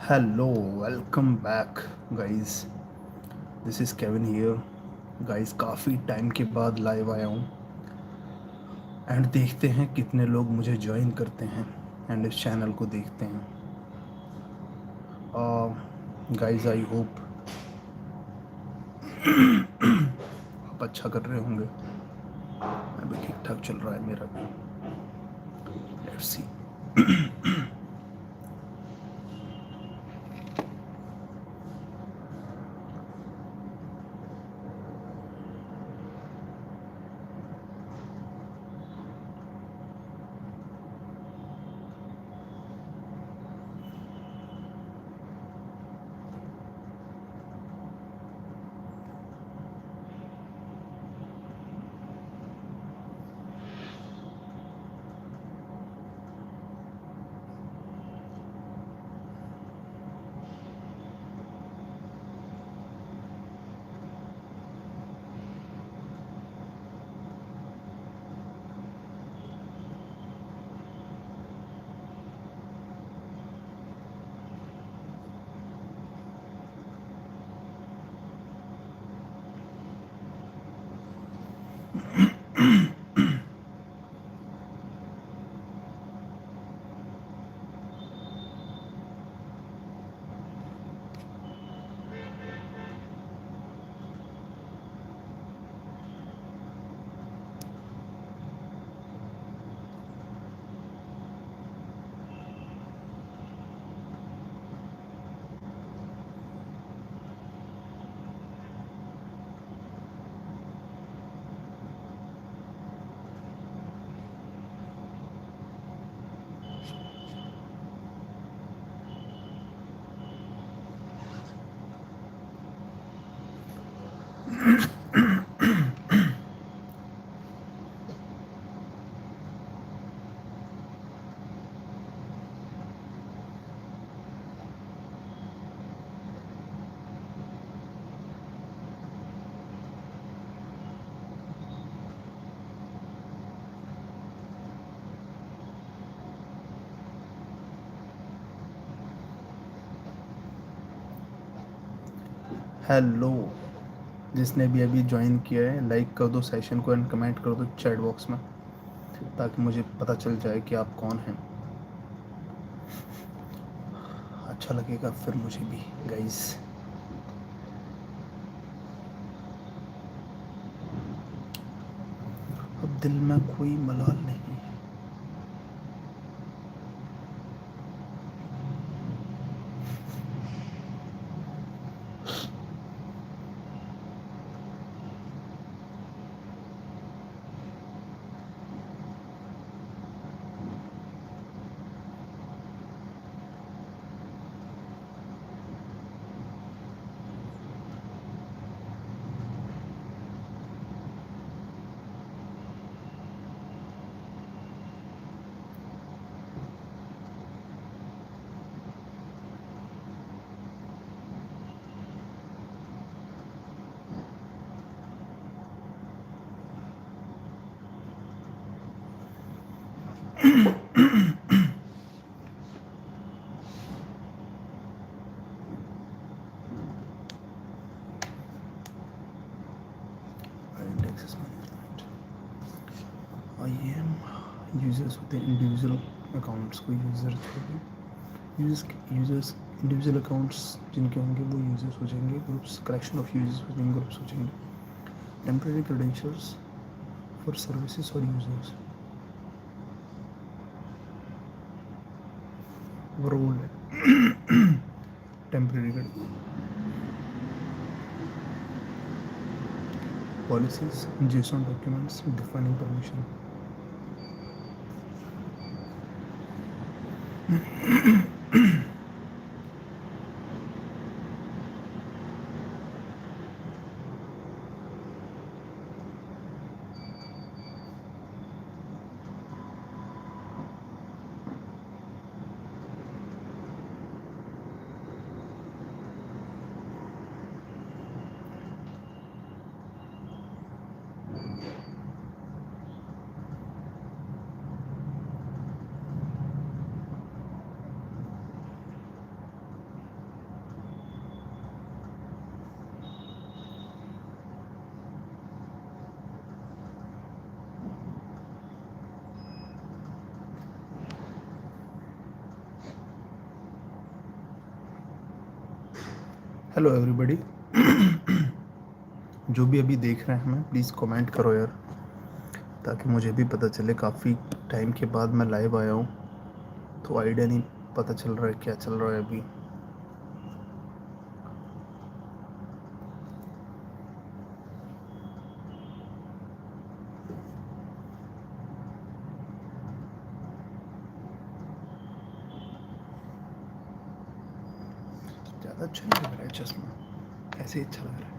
Hello, welcome back, guys. This is Kevin here. Guys, काफ़ी time के बाद live आया हूँ एंड देखते हैं कितने लोग मुझे ज्वाइन करते हैं एंड इस चैनल को देखते हैं. गाइस, आई होप आप अच्छा कर रहे होंगे. मैं भी ठीक ठाक चल रहा है मेरा भी. Let's see. हेलो, जिसने भी अभी ज्वाइन किया है लाइक कर दो सेशन को एंड कमेंट कर दो चैट बॉक्स में, ताकि मुझे पता चल जाए कि आप कौन हैं. अच्छा लगेगा फिर मुझे भी. गाइस, अब दिल में कोई मलाल नहीं है. Access management. I am users with the individual accounts को यूज़र छोड़िए. यूजर्स इंडिविजुअल अकाउंट्स जिनके होंगे वो यूजर्स हो जाएंगे. ग्रुप्स कलेक्शन ऑफ यूजर्स हो जाएंगे, ग्रुप्स हो जाएंगे. टेम्परेरी क्रेडेंशियल्स फॉर सर्विसेज और यूजर्स वो रोल है. Temporary policies, JSON documents defining permission. Hello everybody. जो भी अभी देख रहे हैं हमें, प्लीज़ कमेंट करो यार, ताकि मुझे भी पता चले। काफ़ी टाइम के बाद मैं लाइव आया हूँ, तो आइडिया नहीं पता चल रहा है क्या चल रहा है अभी। ज़्यादा अच्छा नहीं लग रहा है चश्मा, ऐसे ही अच्छा लग रहा है।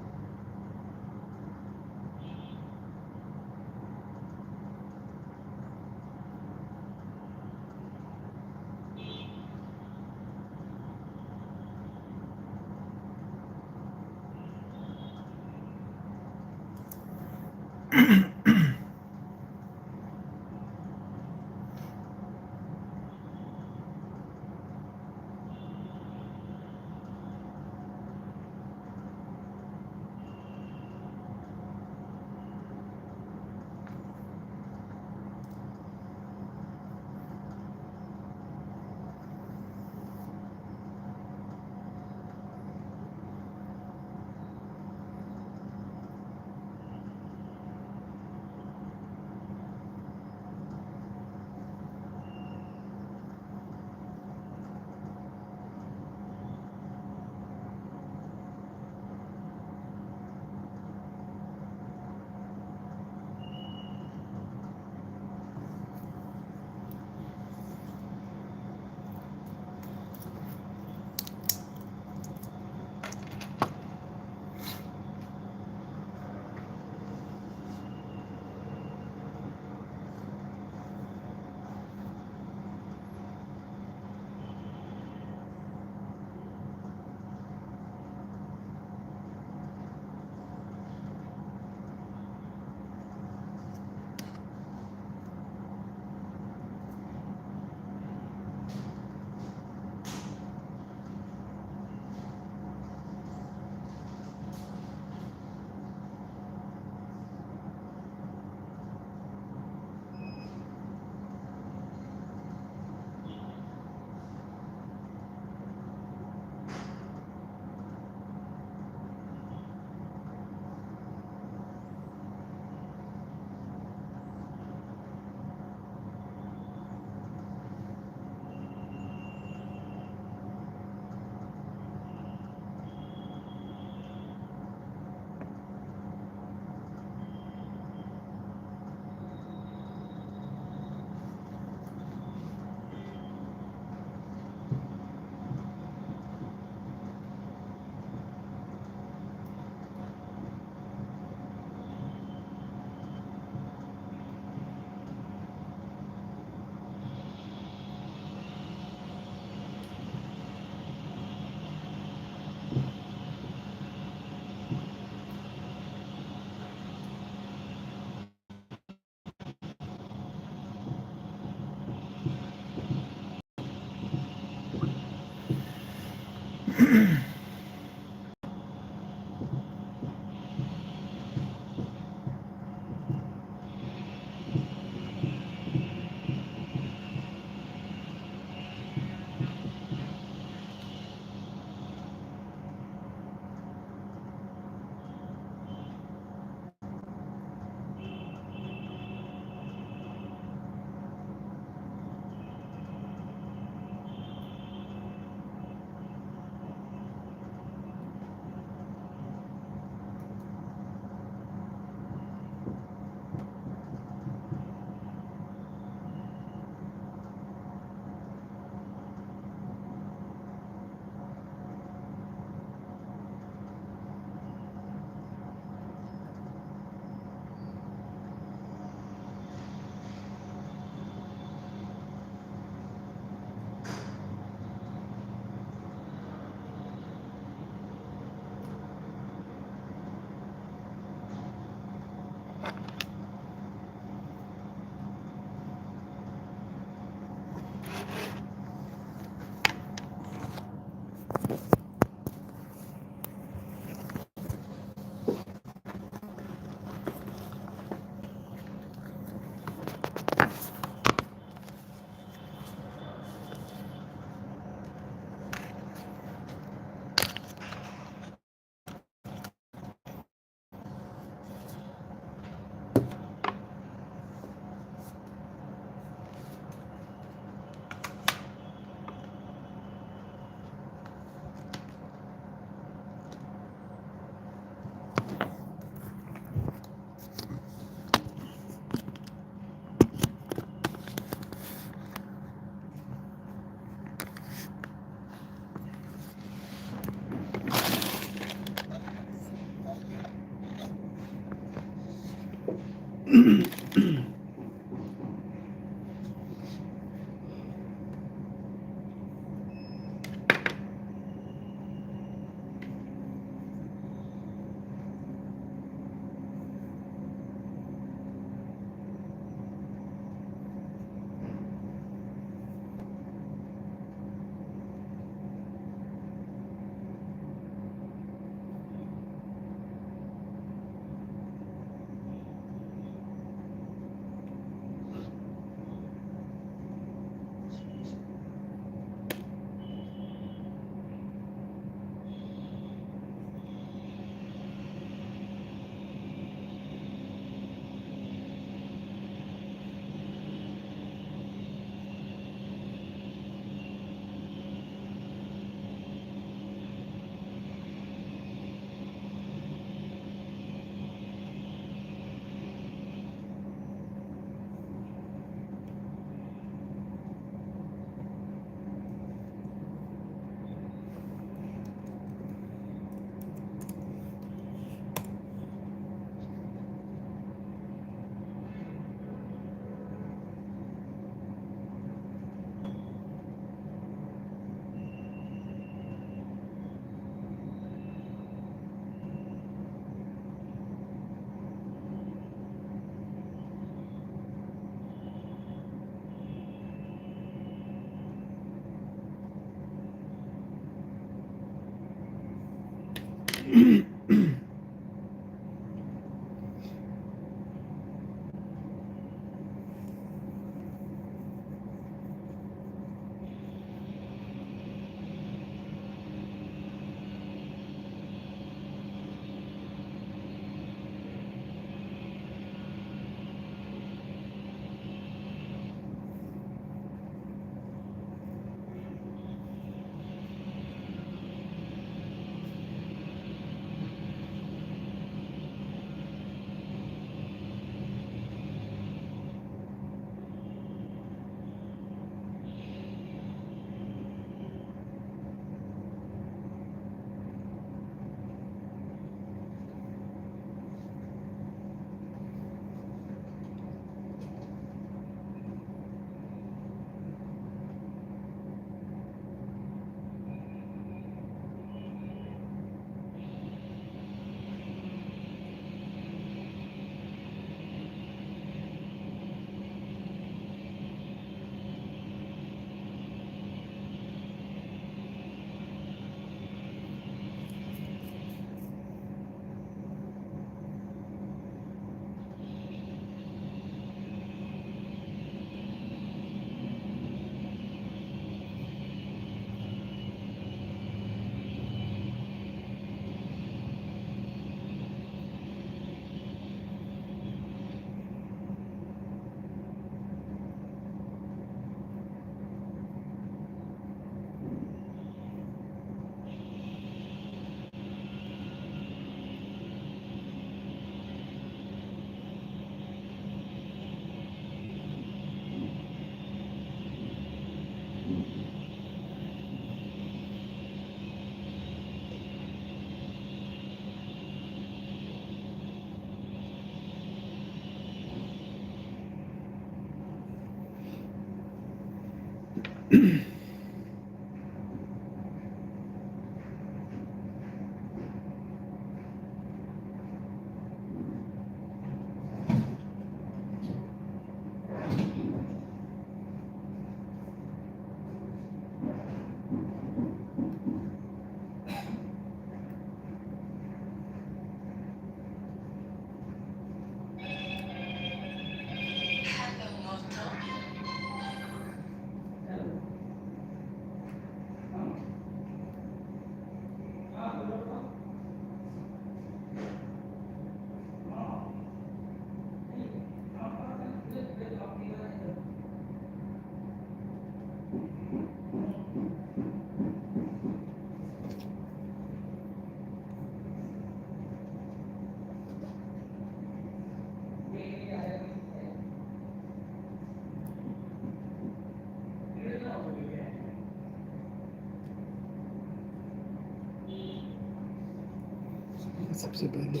सबसे पहले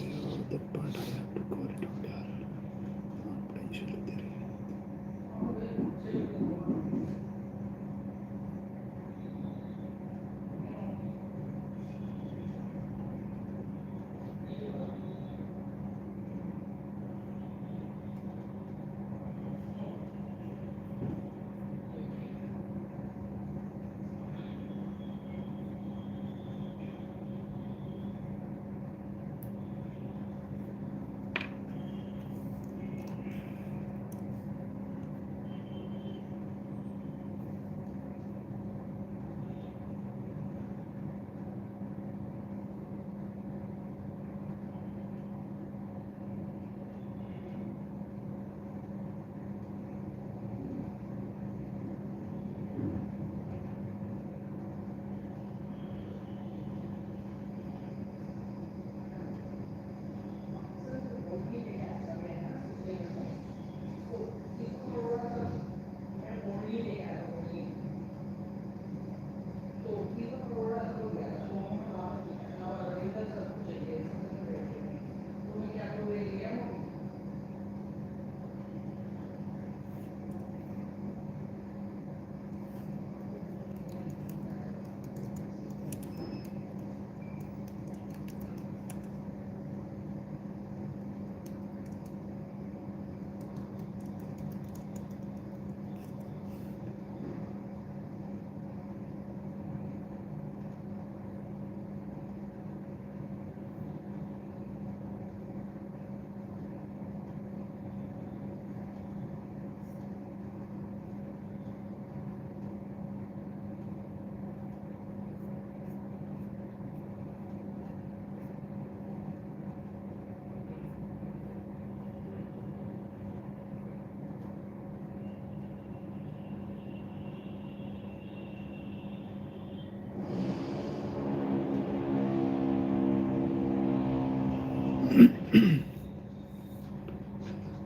the part I have to cover it out यार, पोटेंशियल दे रही है।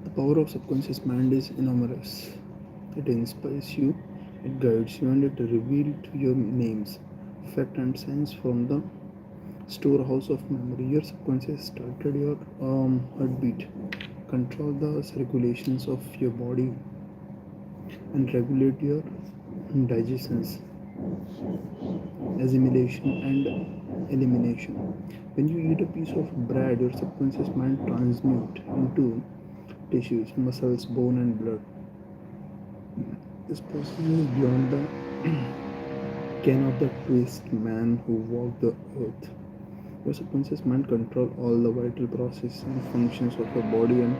The power of subconscious mind is enormous. It inspires you, it guides you, and it reveals to your names, fact, and sense from the storehouse of memory. Your subconscious started your heartbeat, control the circulations of your body, and regulate your digestions, assimilation, and elimination. When you eat a piece of bread, your subconscious mind transmute into tissues, muscles, bone, and blood. This process is beyond the ken of the twist man who walked the earth. Your subconscious mind controls all the vital processes and functions of your body and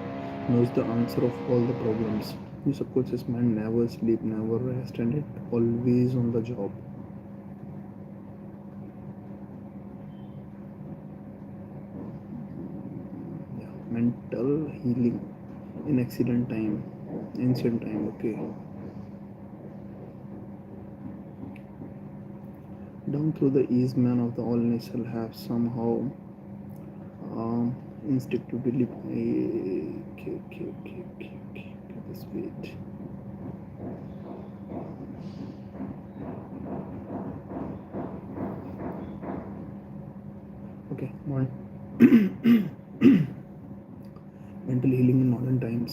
knows the answer of all the problems. Your subconscious mind never sleep, never rest, and it always on the job. Yeah. Mental healing in ancient time. Okay. Down through the east, men of the all nation have somehow instinctively. Okay. Just wait. Okay, mental healing in modern times.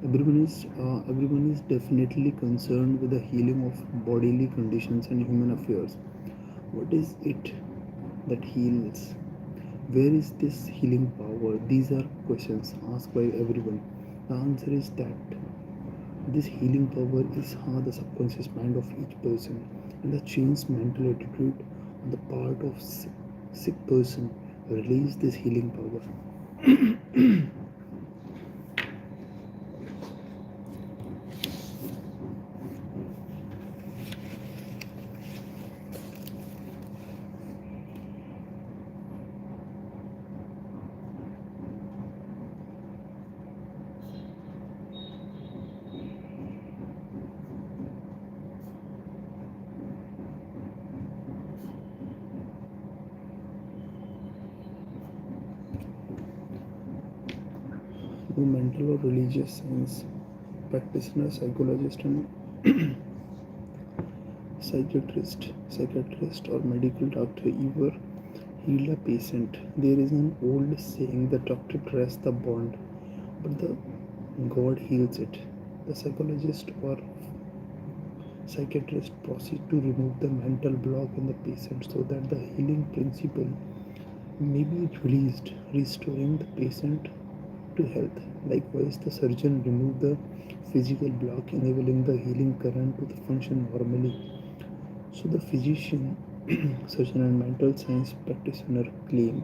Everyone is everyone is definitely concerned with the healing of bodily conditions and human affairs. What is it that heals? Where is this healing power? These are questions asked by everyone. The answer is that this healing power is how the subconscious mind of each person and the changed mental attitude on the part of sick person release this healing power. No mental or religious science practitioner, psychologist, and psychiatrist, or medical doctor ever healed a patient. There is an old saying: the doctor trusts the bond, but the God heals it. The psychologist or psychiatrist proceed to remove the mental block in the patient so that the healing principle may be released, restoring the patient to health. Likewise, the surgeon removed the physical block, enabling the healing current to function normally. So, the physician, surgeon, and mental science practitioner claim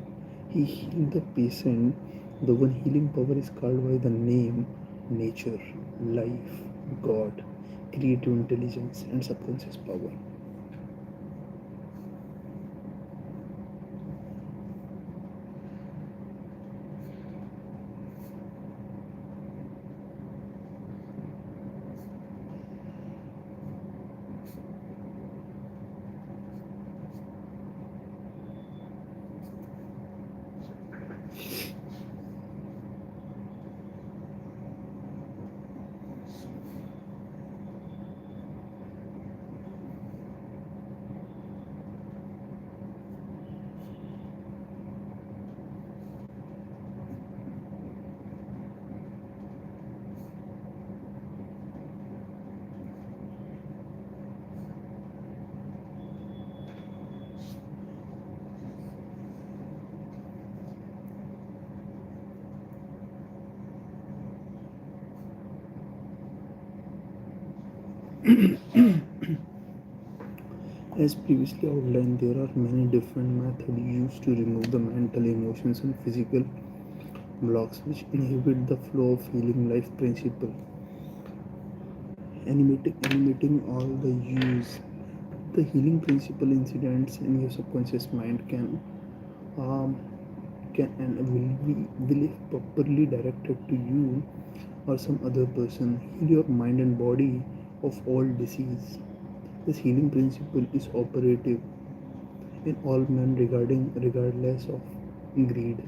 he healed the patient. The one healing power is called by the name nature, life, God, creative intelligence, and subconscious power. As previously outlined, there are many different methods used to remove the mental, emotions, and physical blocks which inhibit the flow of healing life principle. Animating all the use the healing principle incidents in your subconscious mind um, can and will if properly directed to you or some other person heal your mind and body of all disease. This healing principle is operative in all men regardless of greed,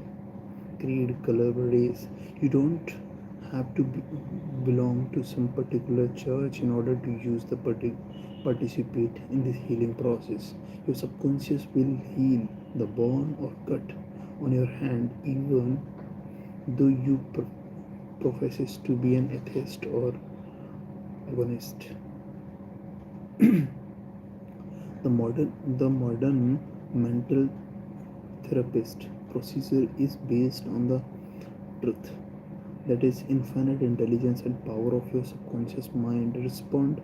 creed, color, race. You don't have to belong to some particular church in order to use the participate in this healing process. Your subconscious will heal the bone or cut on your hand, even though you professes to be an atheist or agonist. The modern mental therapist procedure is based on the truth that is infinite intelligence and power of your subconscious mind respond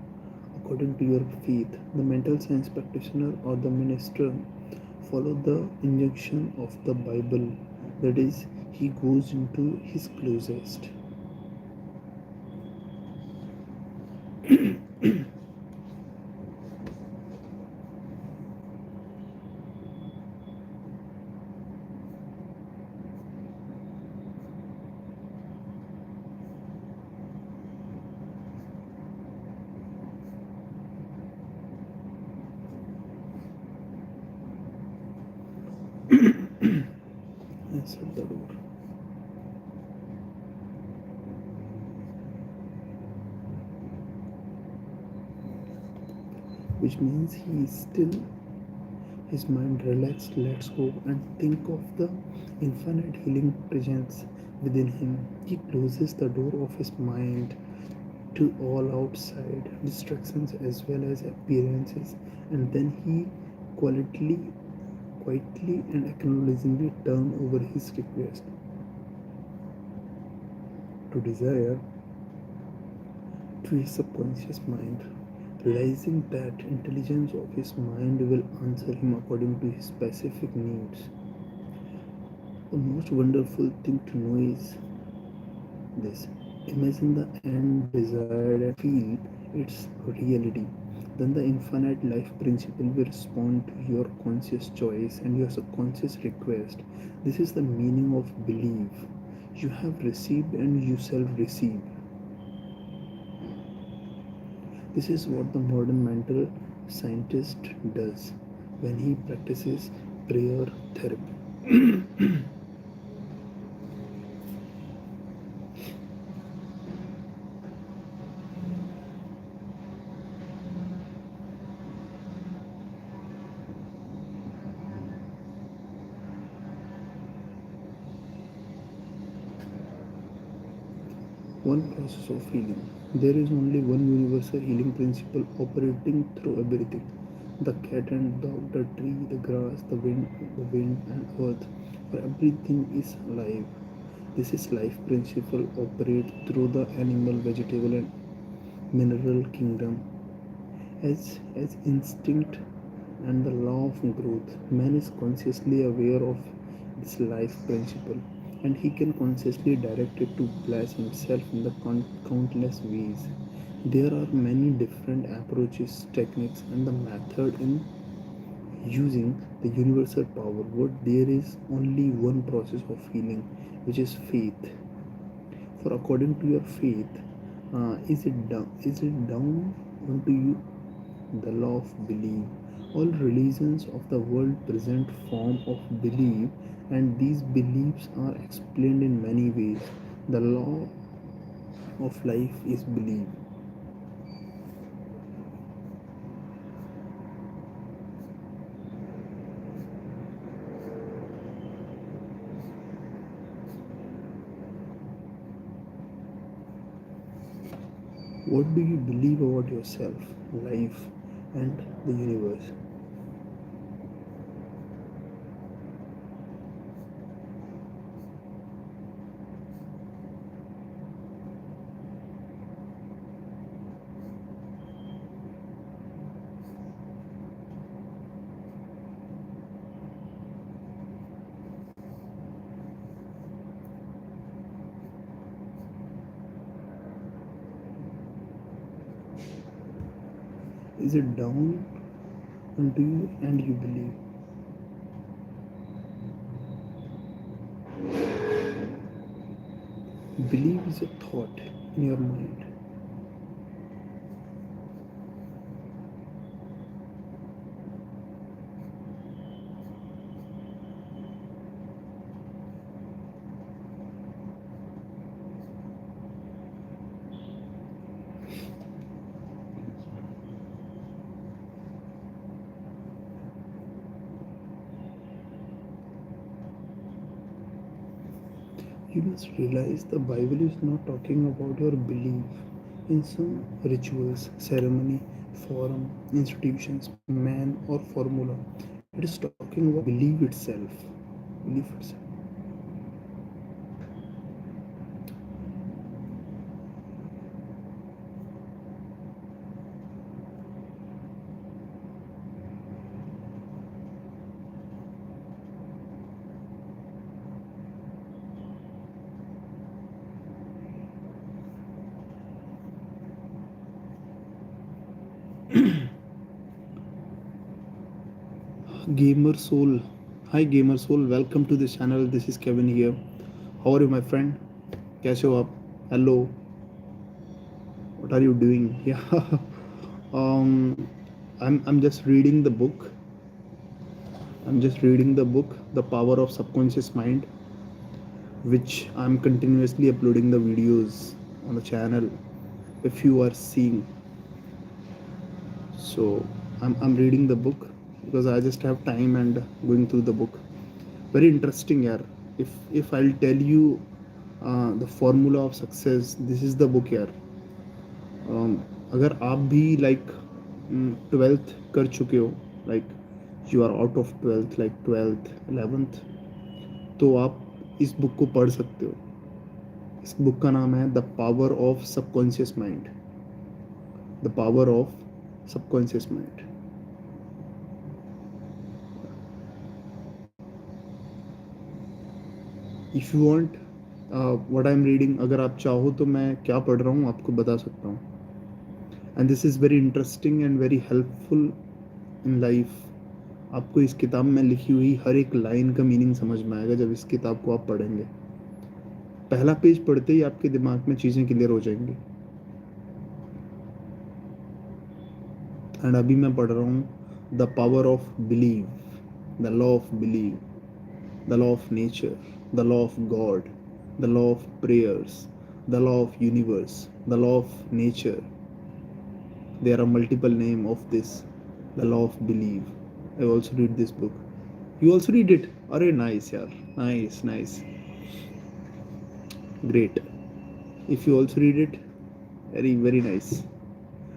according to your faith. The mental science practitioner or the minister follow the injunction of the Bible, that is, he goes into his closest. And shut the door, which means he is still his mind relaxed, lets go, and think of the infinite healing presence within him. He closes the door of his mind to all outside distractions as well as appearances, and then he quietly, quietly and acknowledgingly turn over his request to desire to his subconscious mind, realizing that intelligence of his mind will answer him according to his specific needs. The most wonderful thing to know is this: imagine the end desired and feel its reality. Then the infinite life principle will respond to your conscious choice and your subconscious request. This is the meaning of belief. You have received and you shall receive. This is what the modern mental scientist does when he practices prayer therapy. One process of healing. There is only one universal healing principle operating through everything: the cat and dog, the tree, the grass, the wind and earth. For everything is alive. This is life principle operate through the animal, vegetable and mineral kingdom as instinct and the law of growth. Man is consciously aware of this life principle, and he can consciously direct it to bless himself in the countless ways. There are many different approaches, techniques, and the method in using the universal power. But there is only one process of healing, which is faith. For according to your faith, is it down unto you the law of belief. All religions of the world present form of belief, and these beliefs are explained in many ways. The law of life is belief. What do you believe about yourself, life, and the universe? Is it down unto you and you believe? Belief is a thought in your mind. You must realize the Bible is not talking about your belief in some rituals, ceremony, forum, institutions, man, or formula. It is talking about belief itself. Belief itself. Gamer Soul. Hi Gamer Soul, welcome to this channel. This is Kevin here. How are you, my friend? कैसे हो आप? Hello. What are you doing? Yeah. um, I'm just reading the book. I'm just reading the book, The Power of Subconscious Mind, which I'm continuously uploading the videos on the channel. If you are seeing, so I'm reading the book because I just have time and going through the book. Very interesting, yaar. If I'll tell you the formula of success, this is the book, yaar. अगर आप भी like 12th कर चुके हो, like you are out of 12th, like 12th 11th, तो आप इस book को पढ़ सकते हो। इस बुक का नाम है the power of subconscious mind. The power of subconscious mind. If you want what I am reading, अगर आप चाहो तो मैं क्या पढ़ रहा हूँ आपको बता सकता हूँ। And this is very interesting and very helpful in life. आपको इस किताब में लिखी हुई हर एक लाइन का मीनिंग समझ में आएगा जब इस किताब को आप पढ़ेंगे। पहला पेज पढ़ते ही आपके दिमाग में चीज़ें क्लियर हो जाएंगी। एंड अभी मैं पढ़ रहा हूँ the power of believe, the law of believe, the law of nature, the law of God, the law of prayers, the law of universe, the law of nature. There are multiple names of this, the law of belief. I also read this book. You also read it? Arey nice yaar, nice, nice, great. If you also read it, very very nice.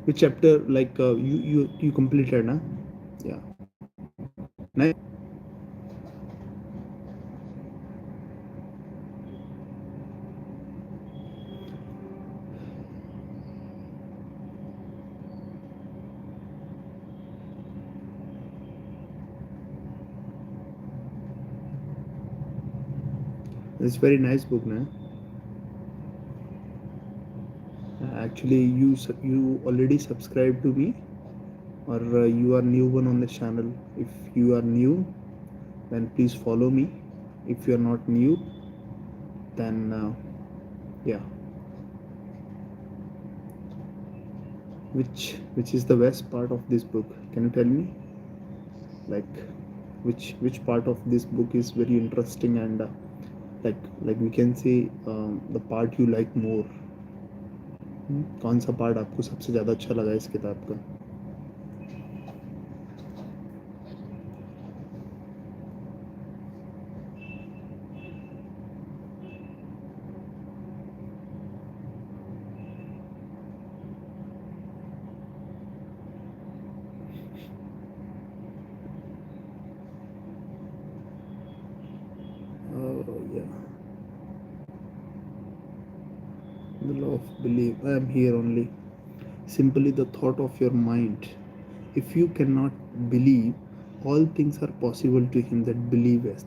Which chapter like you completed, na? Yeah, nice. It's very nice book, na? Actually, you already subscribed to me, or you are new one on the channel. If you are new, then please follow me. If you are not new, then yeah. Which is the best part of this book? Can you tell me? Like, which part of this book is very interesting and like we can say the part you like more? कौन सा part आपको सबसे ज़्यादा अच्छा लगा इस किताब का? Yeah, the law of belief. I am here only. Simply the thought of your mind. If you cannot believe, all things are possible to him that believeth.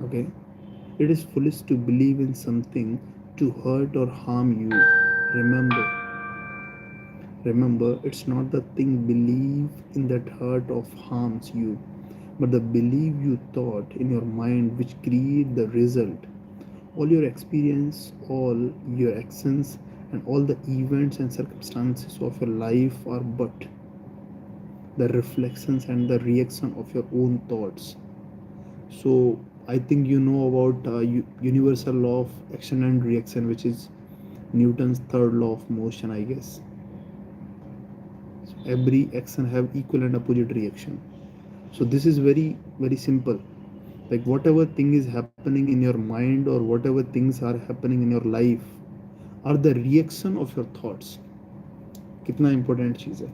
Okay? It is foolish to believe in something to hurt or harm you. Remember, it's not the thing believe in that hurt or harms you, but the belief you thought in your mind which create the result. All your experience, all your actions, and all the events and circumstances of your life are but the reflections and the reaction of your own thoughts. So I think you know about universal law of action and reaction, which is Newton's third law of motion, I guess. So every action have equal and opposite reaction. So this is very very simple. Like whatever thing is happening in your mind or whatever things are happening in your life are the reaction of your thoughts. कितना important चीज़ है.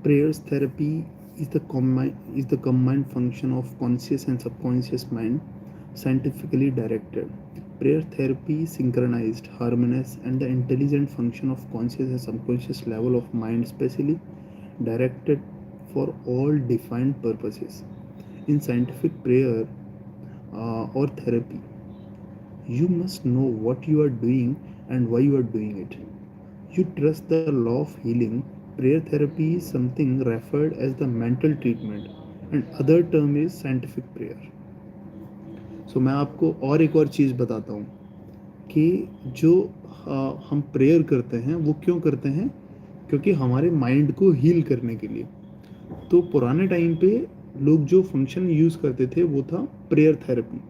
Prayers therapy is the combined function of conscious and subconscious mind, scientifically directed. Prayer therapy synchronized, harmonious, and the intelligent function of conscious and subconscious level of mind, specially directed for all defined purposes. In scientific prayer or therapy, you must know what you are doing and why you are doing it. You trust the law of healing. Prayer therapy is something referred as the mental treatment, and other term is scientific prayer. So मैं आपको और एक और चीज़ बताता हूँ कि जो हम प्रेयर करते हैं वो क्यों करते हैं? क्योंकि हमारे माइंड को हील करने के लिए। तो पुराने टाइम पे लोग जो फंक्शन यूज करते थे वो था प्रेयर थेरेपी।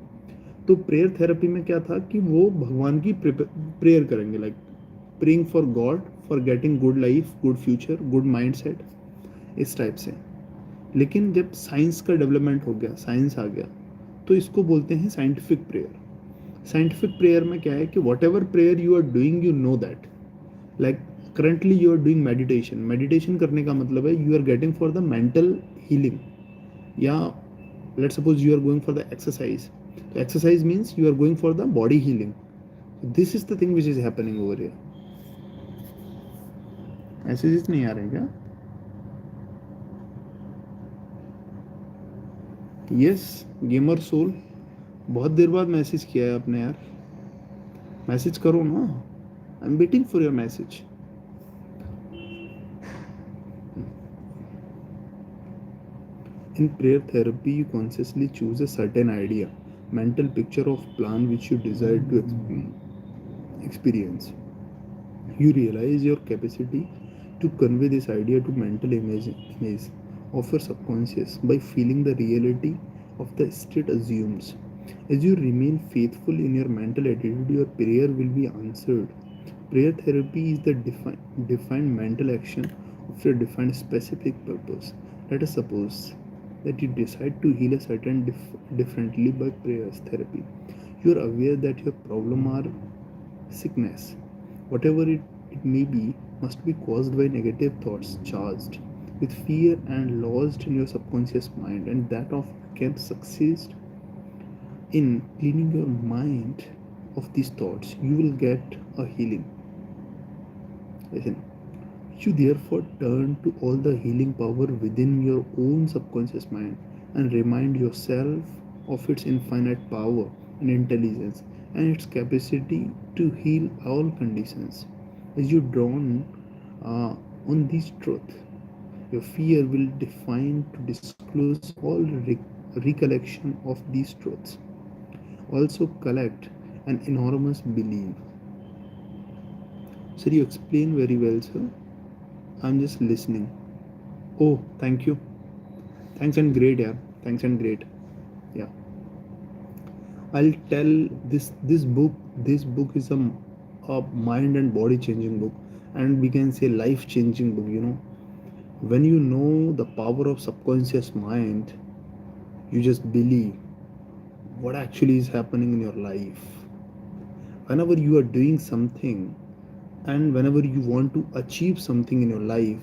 तो प्रेयर थेरेपी में क्या था कि वो भगवान की प्रेयर करेंगे, like praying for God for getting good life, good future, good mindset, इस टाइप से। लेकिन जब साइंस का डेवलपमेंट हो गया, साइंस आ गया, तो इसको बोलते हैं साइंटिफिक प्रेयर। साइंटिफिक प्रेयर में क्या है कि whatever prayer you are doing, you know that, like currently you are doing meditation. Meditation करने का मतलब है you are getting for the mental healing, या let suppose you are going for the exercise, तो exercise means you are going for the body healing. This is the thing which is happening over here. Messages नहीं आ रहे क्या? Yes, gamer soul, बहुत देर बाद message किया है आपने यार, मैसेज करो ना, आई am waiting for your message. In prayer therapy, you consciously choose a certain idea, mental picture of plan which you desire to experience. You realize your capacity to convey this idea to mental image of your subconscious by feeling the reality of the state assumes. As you remain faithful in your mental attitude, your prayer will be answered. Prayer therapy is the defined mental action of a defined specific purpose. Let us suppose that you decide to heal a certain differently by prayers therapy. You are aware that your problem or sickness, whatever it may be, must be caused by negative thoughts charged with fear and lodged in your subconscious mind, and that of can succeed in cleaning your mind of these thoughts, you will get a healing. Listen, you therefore turn to all the healing power within your own subconscious mind and remind yourself of its infinite power and intelligence and its capacity to heal all conditions. As you drawn on this truth, your fear will define to disclose all recollection of these truths. Also collect an enormous belief. Sir, you explain very well, sir. I'm just listening. Oh, thank you. Thanks and great, yeah. Thanks and great. Yeah. I'll tell this book. This book is a mind and body changing book, and we can say life changing book. You know, when you know the power of subconscious mind, you just believe what actually is happening in your life. Whenever you are doing something, and whenever you want to achieve something in your life,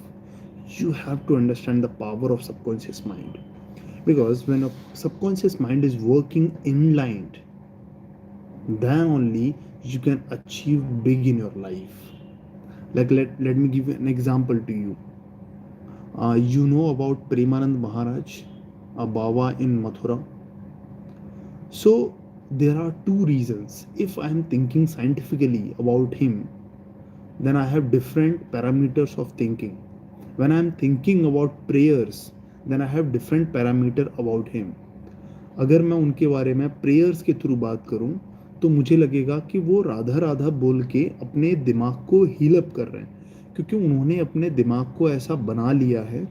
you have to understand the power of subconscious mind, because when a subconscious mind is working inline, then only you can achieve big in your life. Like let me give an example to you. You know about Premanand Maharaj, a Baba in Mathura. So there are two reasons. If I am thinking scientifically about him, then I have different parameters of thinking. When I am thinking about prayers, then I have different parameter about him. अगर मैं उनके बारे में prayers के through बात करूं, तो मुझे लगेगा कि वो राधा राधा बोल के अपने दिमाग को हील अप कर रहे हैं, क्योंकि उन्होंने अपने दिमाग को ऐसा बना लिया है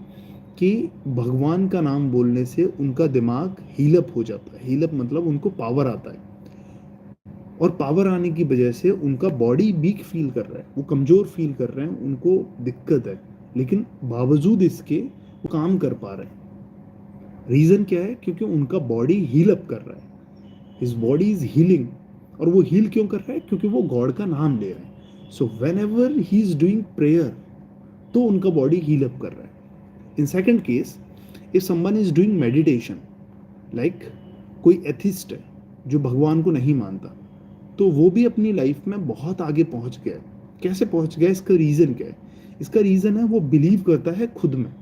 कि भगवान का नाम बोलने से उनका दिमाग हील अप हो जाता है। हील अप मतलब उनको पावर आता है, और पावर आने की वजह से उनका बॉडी वीक फील कर रहा है, वो कमज़ोर फील कर रहे हैं, उनको दिक्कत है, लेकिन बावजूद इसके वो काम कर पा रहे हैं। रीज़न क्या है? क्योंकि उनका बॉडी हील अप कर रहा है, हिज बॉडी इज हीलिंग। और वो हील क्यों कर रहा है? क्योंकि वो गॉड का नाम ले रहे हैं। So when ever he is doing prayer, तो उनका बॉडी हील अप कर रहा है। In second case, if someone is doing meditation, like कोई एथिस्ट है जो भगवान को नहीं मानता, तो वो भी अपनी लाइफ में बहुत आगे पहुंच गया। कैसे पहुंच गया? इसका रीज़न क्या है? इसका रीज़न है वो बिलीव करता है खुद में।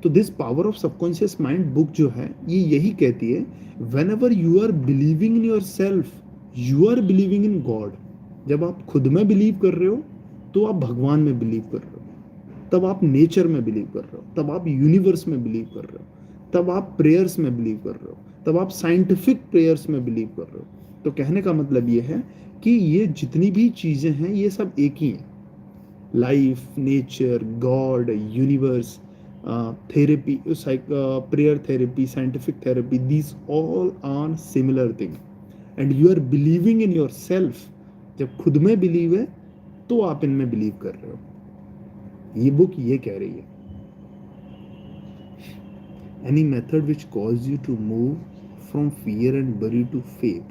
तो this power of subconscious mind book जो है, ये यही कहती है, whenever you are believing in yourself, you are believing in God. जब आप खुद में बिलीव कर रहे हो, तो आप भगवान में बिलीव कर रहे हो, तब आप नेचर में बिलीव कर रहे हो, तब आप यूनिवर्स में बिलीव कर रहे हो, तब आप प्रेयर्स में बिलीव कर रहे हो, तब आप साइंटिफिक प्रेयर्स में बिलीव कर रहे हो। तो कहने का मतलब ये है कि ये जितनी भी चीज़ें हैं, ये सब एक ही हैं। Life, nature, God, universe, therapy, prayer therapy, scientific therapy, these all are similar thing. And you are believing in yourself. जब खुद में बिलीव है तो आप इनमें बिलीव कर रहे हो. ये बुक ये कह रही है. Any method which causes you to move from fear and worry to faith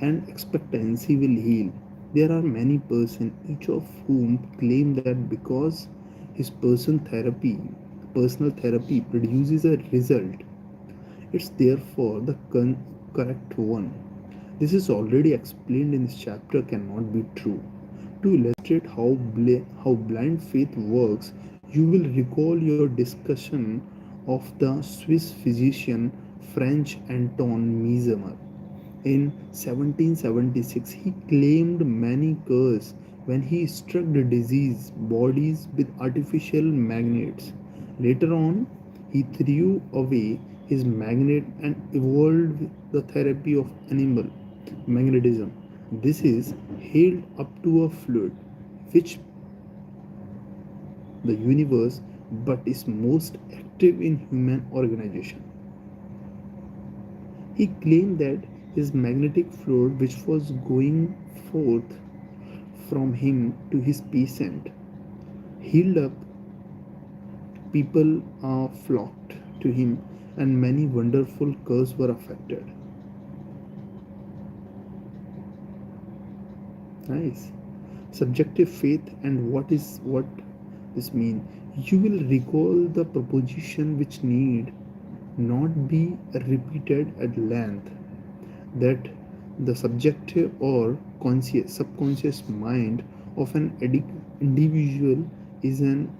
and expectancy will heal. There are many persons, each of whom claim that because his personal therapy produces a result, it's therefore the correct one. This is already explained in this chapter cannot be true. To illustrate how blind faith works, you will recall your discussion of the Swiss physician French Anton Mesmer. In 1776, he claimed many cures when he struck the disease bodies with artificial magnets. Later on, he threw away his magnet and evolved the therapy of animal magnetism. This is held up to a fluid which the universe but is most active in human organization. He claimed that his magnetic fluid, which was going forth from him to his patient, healed up. People flocked to him, and many wonderful cures were affected. Nice. Subjective faith and what this mean? You will recall the proposition which need not be repeated at length, that the subjective or subconscious mind of an individual is an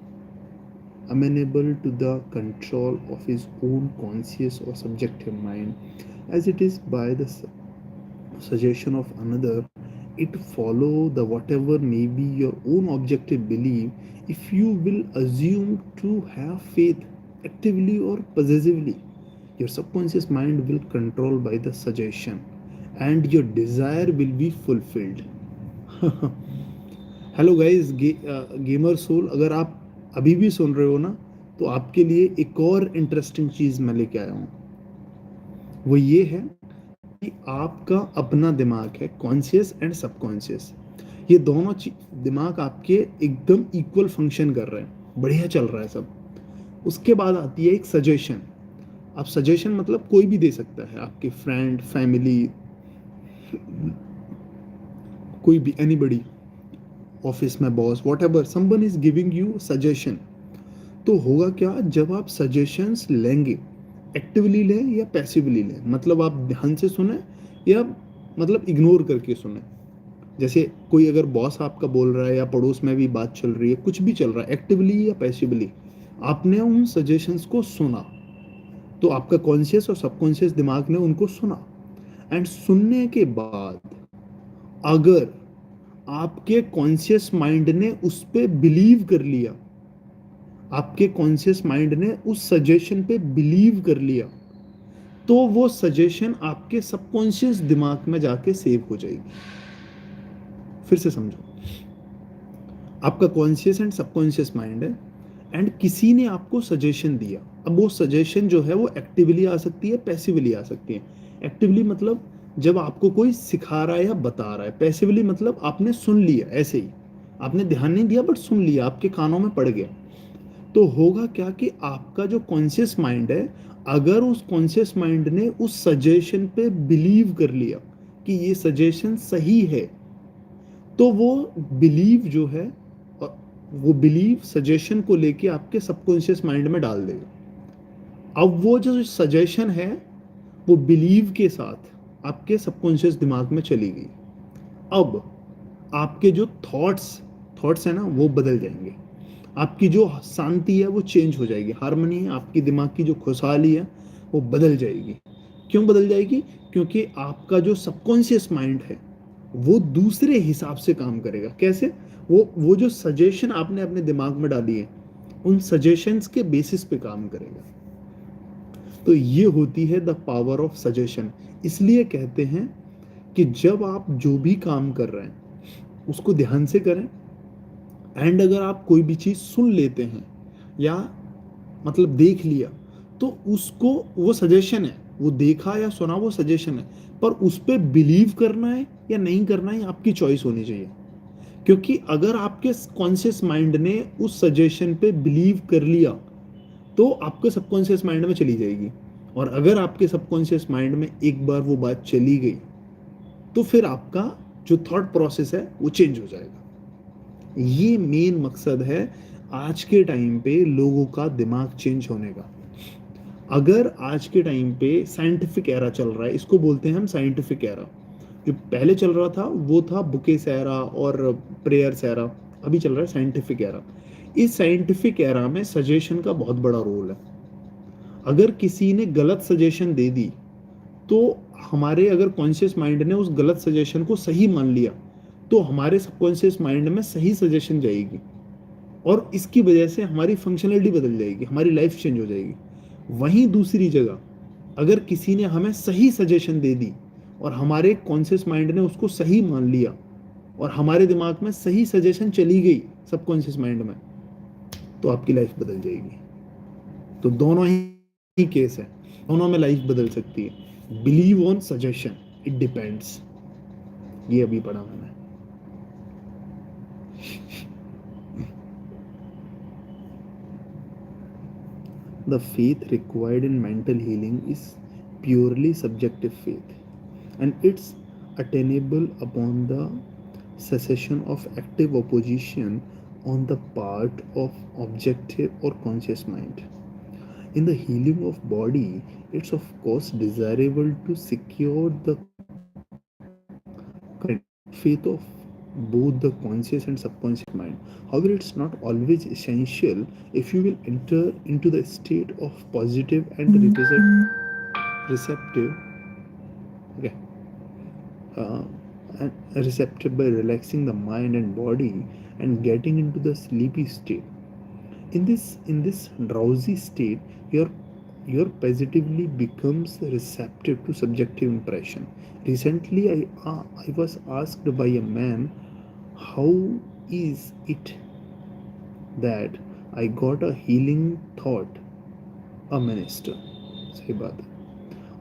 amenable to the control of his own conscious or subjective mind, as it is by the suggestion of another. It follow the whatever may be your own objective belief. If you will assume to have faith actively or possessively, your subconscious mind will control by the suggestion and your desire will be fulfilled. Hello guys, gamer soul, अगर आप अभी भी सुन रहे हो ना, तो आपके लिए एक और इंटरेस्टिंग चीज मैं लेके आया हूँ. वो ये है कि आपका अपना दिमाग है, कॉन्शियस एंड सबकॉन्शियस. ये दोनों दिमाग आपके एकदम इक्वल फंक्शन कर रहे हैं, बढ़िया चल रहा है सब. उसके बाद आती है एक सजेशन. आप सजेशन मतलब कोई भी दे सकता है, आपके फ्रेंड, फैमिली, कोई भी, एनीबडी, ऑफिस में boss, whatever, someone is giving you suggestion. तो होगा क्या, जब आप सजेशंस लेंगे, एक्टिवली लें या पैसिवली लें, मतलब आप ध्यान से सुने या मतलब इग्नोर करके सुने. जैसे कोई अगर बॉस आपका बोल रहा है या पड़ोस में भी बात चल रही है, कुछ भी चल रहा है, एक्टिवली या पैसिवली, आपने उन सजेशंस को सुना, तो आपका कॉन्शियस और सबकॉन्शियस दिमाग ने उनको सुना. एंड सुनने के बाद अगर आपके कॉन्शियस माइंड ने उस पर बिलीव कर लिया, आपके कॉन्शियस माइंड ने उस सजेशन पे बिलीव कर लिया, तो वो सजेशन आपके सबकॉन्शियस दिमाग में जाके सेव हो जाएगी. फिर से समझो, आपका कॉन्शियस एंड सबकॉन्शियस माइंड है, एंड किसी ने आपको सजेशन दिया. अब वो सजेशन जो है वो एक्टिवली आ सकती है, पैसिवली आ सकती है. एक्टिवली मतलब जब आपको कोई सिखा रहा है या बता रहा है. पैसिवली मतलब आपने सुन लिया, ऐसे ही आपने ध्यान नहीं दिया बट सुन लिया, आपके कानों में पड़ गया. तो होगा क्या कि आपका जो कॉन्शियस माइंड है, अगर उस कॉन्शियस माइंड ने उस सजेशन पे बिलीव कर लिया कि ये सजेशन सही है, तो वो बिलीव जो है, वो बिलीव सजेशन को लेके आपके सबकॉन्शियस माइंड में डाल देगा. अब वो जो सजेशन है वो बिलीव के साथ आपके सबकॉन्शियस दिमाग में चली गई. अब आपके जो थॉट्स है ना, वो बदल जाएंगे. आपकी जो शांति है वो चेंज हो जाएगी, हार्मनी है, आपकी दिमाग की जो खुशहाली है वो बदल जाएगी. क्यों बदल जाएगी? क्योंकि आपका जो सबकॉन्शियस माइंड है वो दूसरे हिसाब से काम करेगा. कैसे? वो जो सजेशन आपने अपने दिमाग में डाली है, उन सजेशंस के बेसिस पे काम करेगा. तो ये होती है द पावर ऑफ सजेशन. इसलिए कहते हैं कि जब आप जो भी काम कर रहे हैं उसको ध्यान से करें, एंड अगर आप कोई भी चीज़ सुन लेते हैं या मतलब देख लिया, तो उसको, वो सजेशन है, वो देखा या सुना वो सजेशन है, पर उस पर बिलीव करना है या नहीं करना है आपकी चॉइस होनी चाहिए। क्योंकि अगर आपके कॉन्शियस माइंड ने उस सजेशन पे बिलीव कर लिया तो आपके सबकॉन्शियस माइंड में चली जाएगी, और अगर आपके सबकॉन्शियस माइंड में एक बार वो बात चली गई तो फिर आपका जो थॉट प्रोसेस है वो चेंज हो जाएगा। ये मेन मकसद है आज के टाइम पे लोगों का दिमाग चेंज होने का। अगर आज के टाइम पे साइंटिफिक एरा चल रहा है, इसको बोलते हैं हम साइंटिफिक एरा। जो पहले चल रहा था वो था बुकेस एरा और प्रेयर्स एरा, अभी चल रहा है साइंटिफिक एरा। इस साइंटिफिक एरा में सजेशन का बहुत बड़ा रोल है। अगर किसी ने गलत सजेशन दे दी तो हमारे, अगर कॉन्शियस माइंड ने उस गलत सजेशन को सही मान लिया तो हमारे सबकॉन्शियस माइंड में सही सजेशन जाएगी, और इसकी वजह से हमारी फंक्शनलिटी बदल जाएगी, हमारी लाइफ चेंज हो जाएगी। वहीं दूसरी जगह अगर किसी ने हमें सही सजेशन दे दी और हमारे कॉन्शियस माइंड ने उसको सही मान लिया और हमारे दिमाग में सही सजेशन चली गई सबकॉन्शियस माइंड में, तो आपकी लाइफ बदल जाएगी। तो दोनों ही केस है, दोनों में लाइफ बदल सकती है। Believe on suggestion, it depends. ये अभी पढ़ा मैंने। The faith required in mental healing is purely subjective faith, and it's attainable upon the cessation of active opposition on the part of objective or conscious mind. In the healing of body, it's of course desirable to secure the faith of both the conscious and subconscious mind. However, it's not always essential if you will enter into the state of positive and receptive, okay, uh, and receptive by relaxing the mind and body and getting into the sleepy state. In this drowsy state, your positively becomes receptive to subjective impression. Recently, I was asked by a man, how is it that I got a healing thought, a minister? सही बात है.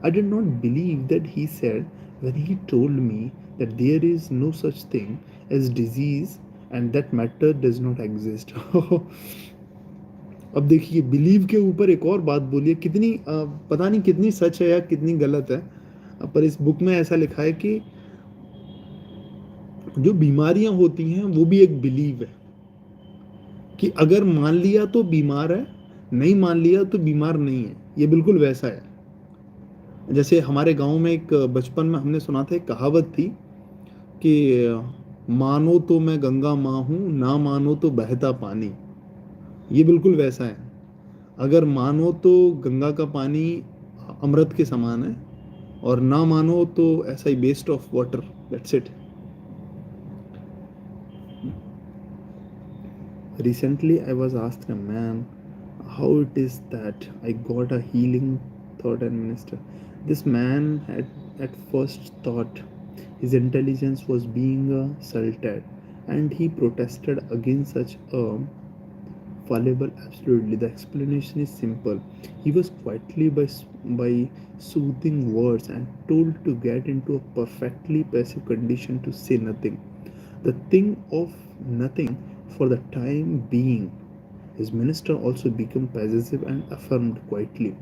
I did not believe that he said when he told me that there is no such thing as disease and that matter does not exist. अब देखिए, believe के ऊपर एक और बात बोलिए, कितनी पता नहीं कितनी सच है या कितनी गलत है, पर इस बुक में ऐसा लिखा है कि जो बीमारियां होती हैं वो भी एक बिलीव है, कि अगर मान लिया तो बीमार है, नहीं मान लिया तो बीमार नहीं है। ये बिल्कुल वैसा है जैसे हमारे गांव में एक बचपन में हमने सुना था, एक कहावत थी कि मानो तो मैं गंगा माँ हूँ, ना मानो तो बहता पानी। ये बिल्कुल वैसा है। अगर मानो तो गंगा का पानी अमृत के समान है, और ना मानो तो ऐसा ही waste of water, that's it. Recently, I was asked a man how it is that I got a healing thought and minister. This man had at first thought his intelligence was being assaulted, and he protested against such a fallible absolutely. The explanation is simple. He was quietly by soothing words and told to get into a perfectly passive condition to say nothing. The thing of nothing for the time being. His minister also became passive and affirmed quietly,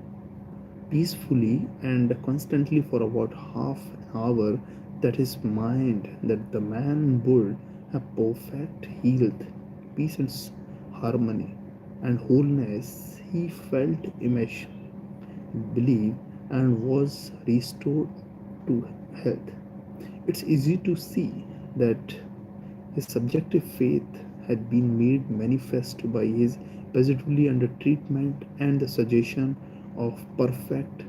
peacefully, and constantly for about half an hour that his mind, that the man would have perfect health, peace, and harmony and wholeness. He felt immersed, believed, and was restored to health. It's easy to see that his subjective faith had been made manifest by his positively under treatment, and the suggestion of perfect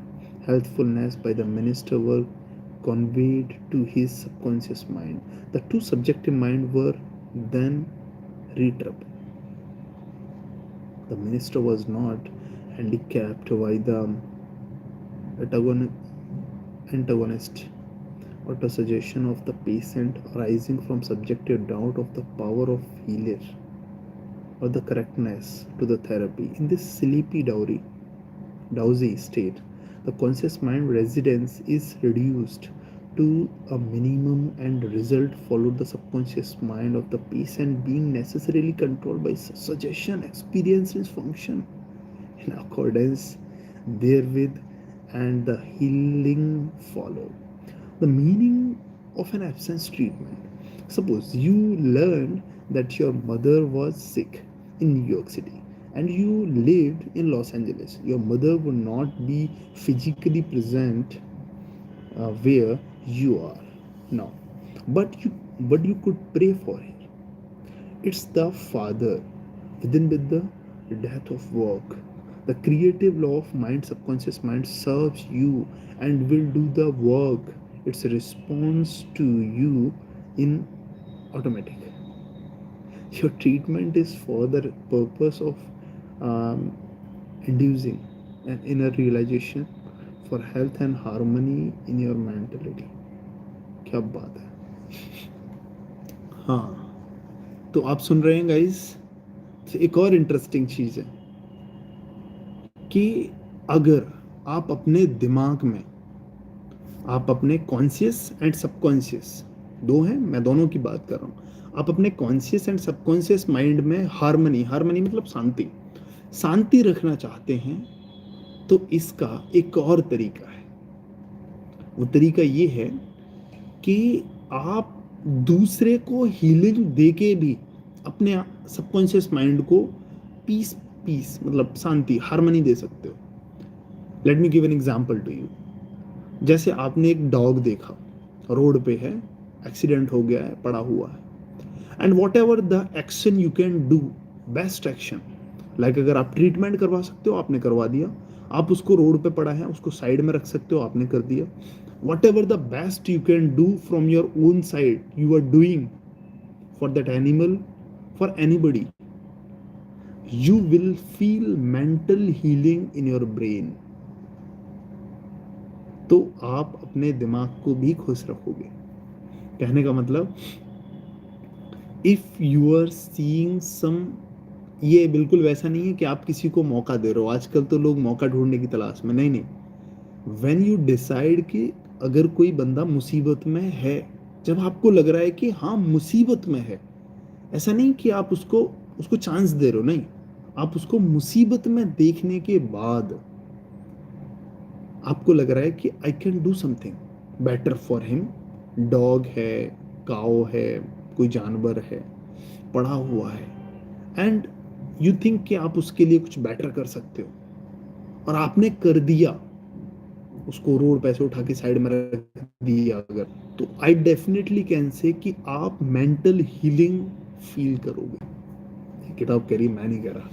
healthfulness by the minister were conveyed to his subconscious mind. The two subjective minds were then retrapped. The minister was not handicapped by the antagonist or the suggestion of the patient arising from subjective doubt of the power of healer. or the correctness to the therapy. In this sleepy drowsy state, the conscious mind residence is reduced to a minimum and result followed the subconscious mind of the patient being necessarily controlled by suggestion, experiences, function in accordance therewith, and the healing follow. The meaning of an absence treatment. Suppose you learned that your mother was sick in New York City and you lived in Los Angeles. Your mother would not be physically present where you are now, but you could pray for her. It's the Father within with the death of work. The creative law of mind, subconscious mind, serves you and will do the work. It's a response to you in automatic. Your treatment is for the purpose of um, inducing an inner realization for health and harmony in your mentality. क्या बात है. हाँ, तो आप सुन रहे हैं guys. एक और इंटरेस्टिंग चीज़ है कि अगर आप अपने दिमाग में, आप अपने कॉन्शियस एंड सबकॉन्शियस, दो हैं, मैं दोनों की बात कर रहा हूँ, आप अपने कॉन्शियस एंड सबकॉन्शियस माइंड में हार्मनी, हार्मनी मतलब शांति, शांति रखना चाहते हैं, तो इसका एक और तरीका है. वो तरीका ये है कि आप दूसरे को हीलिंग दे के भी अपने सबकॉन्शियस माइंड को पीस पीस मतलब शांति, हार्मनी दे सकते हो. Let me give an example to you. जैसे आपने एक डॉग देखा, रोड पे है, एक्सीडेंट हो गया है, पड़ा हुआ है, and what ever the action you can do, best action, like अगर आप ट्रीटमेंट करवा सकते हो आपने करवा दिया, आप उसको रोड पे पड़ा है उसको साइड में रख सकते हो आपने कर दिया. Whatever the best you can do from your own side you are doing for that animal, for anybody, you will feel mental healing in your brain. तो आप अपने दिमाग को भी खुश रखोगे. कहने का मतलब, if you are seeing some, ये बिल्कुल वैसा नहीं है कि आप किसी को मौका दे रहे हो. आजकल तो लोग मौका ढूंढने की तलाश में, नहीं नहीं. व्हेन यू डिसाइड कि अगर कोई बंदा मुसीबत में है, जब आपको लग रहा है कि हाँ मुसीबत में है, ऐसा नहीं कि आप उसको उसको चांस दे रहे हो, नहीं, आप उसको मुसीबत में देखने के बाद आपको लग रहा है कि I can do something better for him. Dog है, काओ है, कोई जानवर है, पड़ा हुआ है, एंड यू थिंक कि आप उसके लिए कुछ बेटर कर सकते हो, और आपने कर दिया, उसको रोड पे से उठा के साइड में रख दिया अगर, तो आई डेफिनेटली कैन से कि आप मेंटल हीलिंग फील करोगे. किताब कह रही, मैं नहीं कह रहा.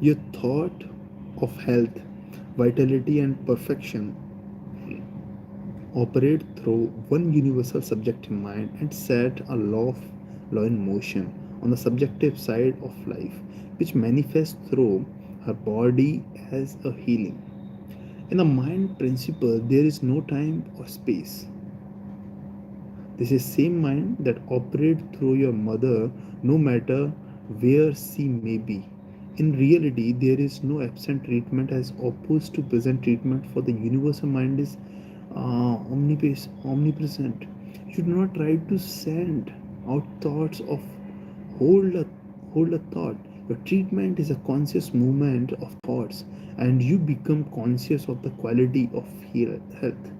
Your thought of health, vitality, and perfection operate through one universal subjective mind and set a law in motion on the subjective side of life, which manifests through her body as a healing. In the mind principle, there is no time or space. This is same mind that operates through your mother, no matter where she may be. In reality, there is no absent treatment as opposed to present treatment, for the universal mind is omnipresent. You do not try to send out thoughts of hold a, hold a thought. Your treatment is a conscious movement of thoughts, and you become conscious of the quality of health.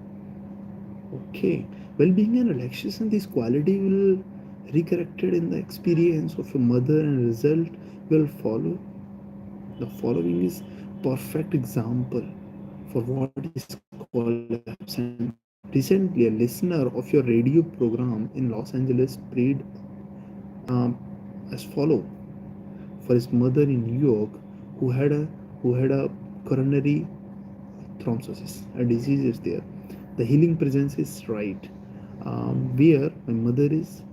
Okay, well-being and relaxation, this quality will recorrected in the experience of your mother, and result will follow. The following is perfect example for what is called absent treatment. Recently, a listener of your radio program in Los Angeles prayed um, as follow for his mother in New York who had a coronary thrombosis. A disease is there. The healing presence is right. Where my mother is,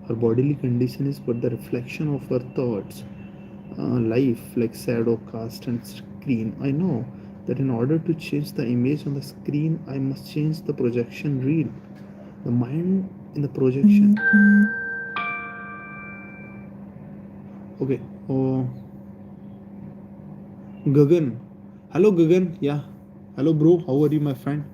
her bodily condition is but the reflection of her thoughts. Life like shadow cast and screen. I know that in order to change the image on the screen, I must change the projection reel. The mind in the projection. Okay. Oh, Gagan. Hello, Gagan. Yeah. Hello, bro. How are you, my friend?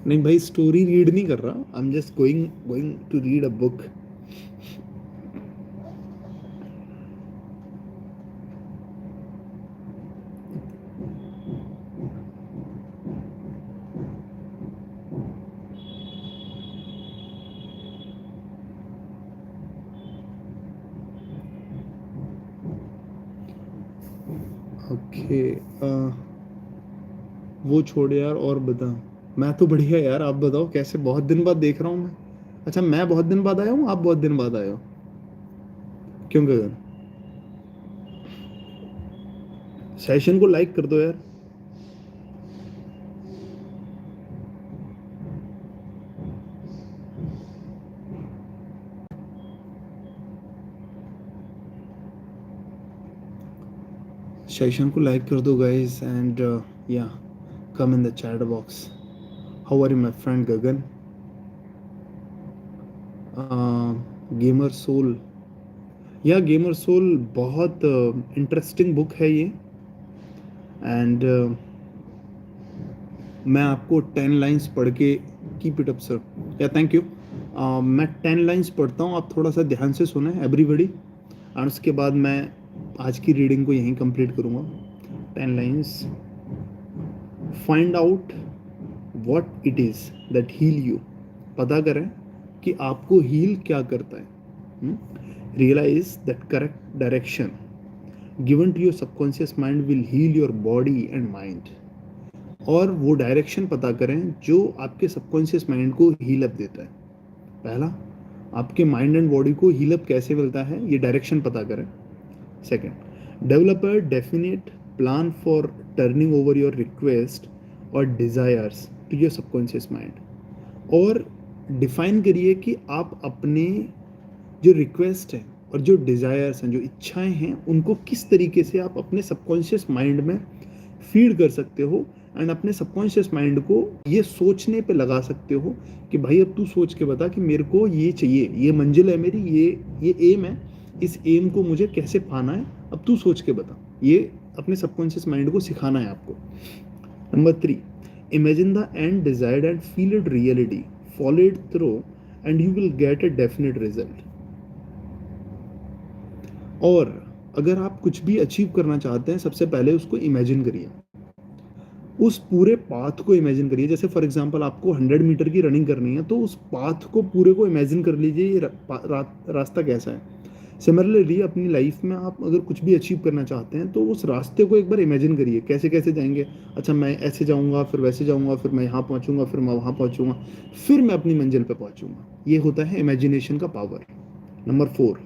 नहीं भाई, story read नहीं कर रहा. I am just going to read a book. Okay. वो छोड़ यार, और बता. मैं तो बढ़िया यार, आप बताओ कैसे. बहुत दिन बाद देख रहा हूँ मैं. अच्छा, मैं बहुत दिन बाद आया हूँ, आप बहुत दिन बाद आए हो. क्यों गगन? सेशन को लाइक कर दो यार. सेशन को लाइक कर दो guys, and yeah come in the chat box. How are you my friend Gagan? Gamer soul. Yeah gamer soul बहुत इंटरेस्टिंग बुक है ये. एंड मैं आपको 10 लाइन्स पढ़ के. Keep it up sir. Yeah thank you. मैं 10 लाइन्स पढ़ता हूँ, आप थोड़ा सा ध्यान से सुने एवरीबडी. और उसके बाद मैं आज की रीडिंग को यहीं कंप्लीट करूँगा. 10 lines. Find out what it is that heal you. पता करें कि आपको हील क्या करता है. Realize that correct direction given to your subconscious mind will heal your body and mind. और वो डायरेक्शन पता करें जो आपके सबकॉन्शियस माइंड को हील अप देता है. पहला, आपके माइंड एंड बॉडी को हील अप कैसे मिलता है, ये डायरेक्शन पता करें. Second, develop a definite plan for turning over your request और desires to your subconscious mind. और डिफाइन करिए कि आप अपने जो रिक्वेस्ट हैं और जो डिज़ायर्स हैं, जो इच्छाएं हैं, उनको किस तरीके से आप अपने सबकॉन्शियस माइंड में फीड कर सकते हो. एंड अपने सबकॉन्शियस माइंड को ये सोचने पे लगा सकते हो कि भाई अब तू सोच के बता कि मेरे को ये चाहिए, ये मंजिल है मेरी, ये एम है. इस एम को मुझे कैसे पाना है, अब तू सोच के बता. ये अपने सबकॉन्शियस माइंड को सिखाना है आपको. Number 3, imagine the end desired and feel it reality. Follow it through and you will get a definite result. और अगर आप कुछ भी अचीव करना चाहते हैं, सबसे पहले उसको इमेजिन करिए. उस पूरे पाथ को इमेजिन करिए. जैसे फॉर एग्जांपल आपको 100 मीटर की रनिंग करनी है, तो उस पाथ को पूरे को इमेजिन कर लीजिए, ये रास्ता कैसा है. सिमिलरली अपनी लाइफ में आप अगर कुछ भी अचीव करना चाहते हैं, तो उस रास्ते को एक बार इमेजिन करिए, कैसे कैसे जाएंगे. अच्छा, मैं ऐसे जाऊंगा, फिर वैसे जाऊंगा, फिर मैं यहाँ पहुँचूंगा, फिर मैं वहाँ पहुँचूंगा, फिर मैं अपनी मंजिल पर पहुँचूंगा. ये होता है इमेजिनेशन का power. Number 4,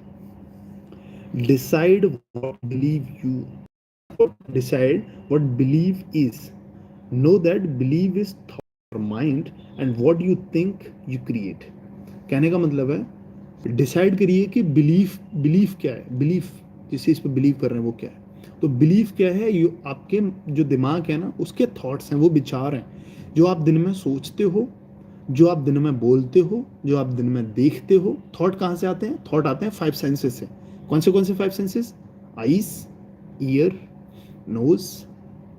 decide what believe you. Decide what belief is. Know that belief is thought or mind, and what you think you create. कहने का मतलब है, डिसाइड करिए कि बिलीफ क्या है. बिलीफ, जिस चीज़ पे बिलीव कर रहे हैं वो क्या है. तो बिलीफ क्या है, ये आपके जो दिमाग है ना, उसके थॉट्स हैं, वो विचार हैं जो आप दिन में सोचते हो, जो आप दिन में बोलते हो, जो आप दिन में देखते हो. थॉट कहाँ से आते हैं? थॉट आते हैं 5 सेंसेस से. कौन से 5 senses? Eyes, ear, nose,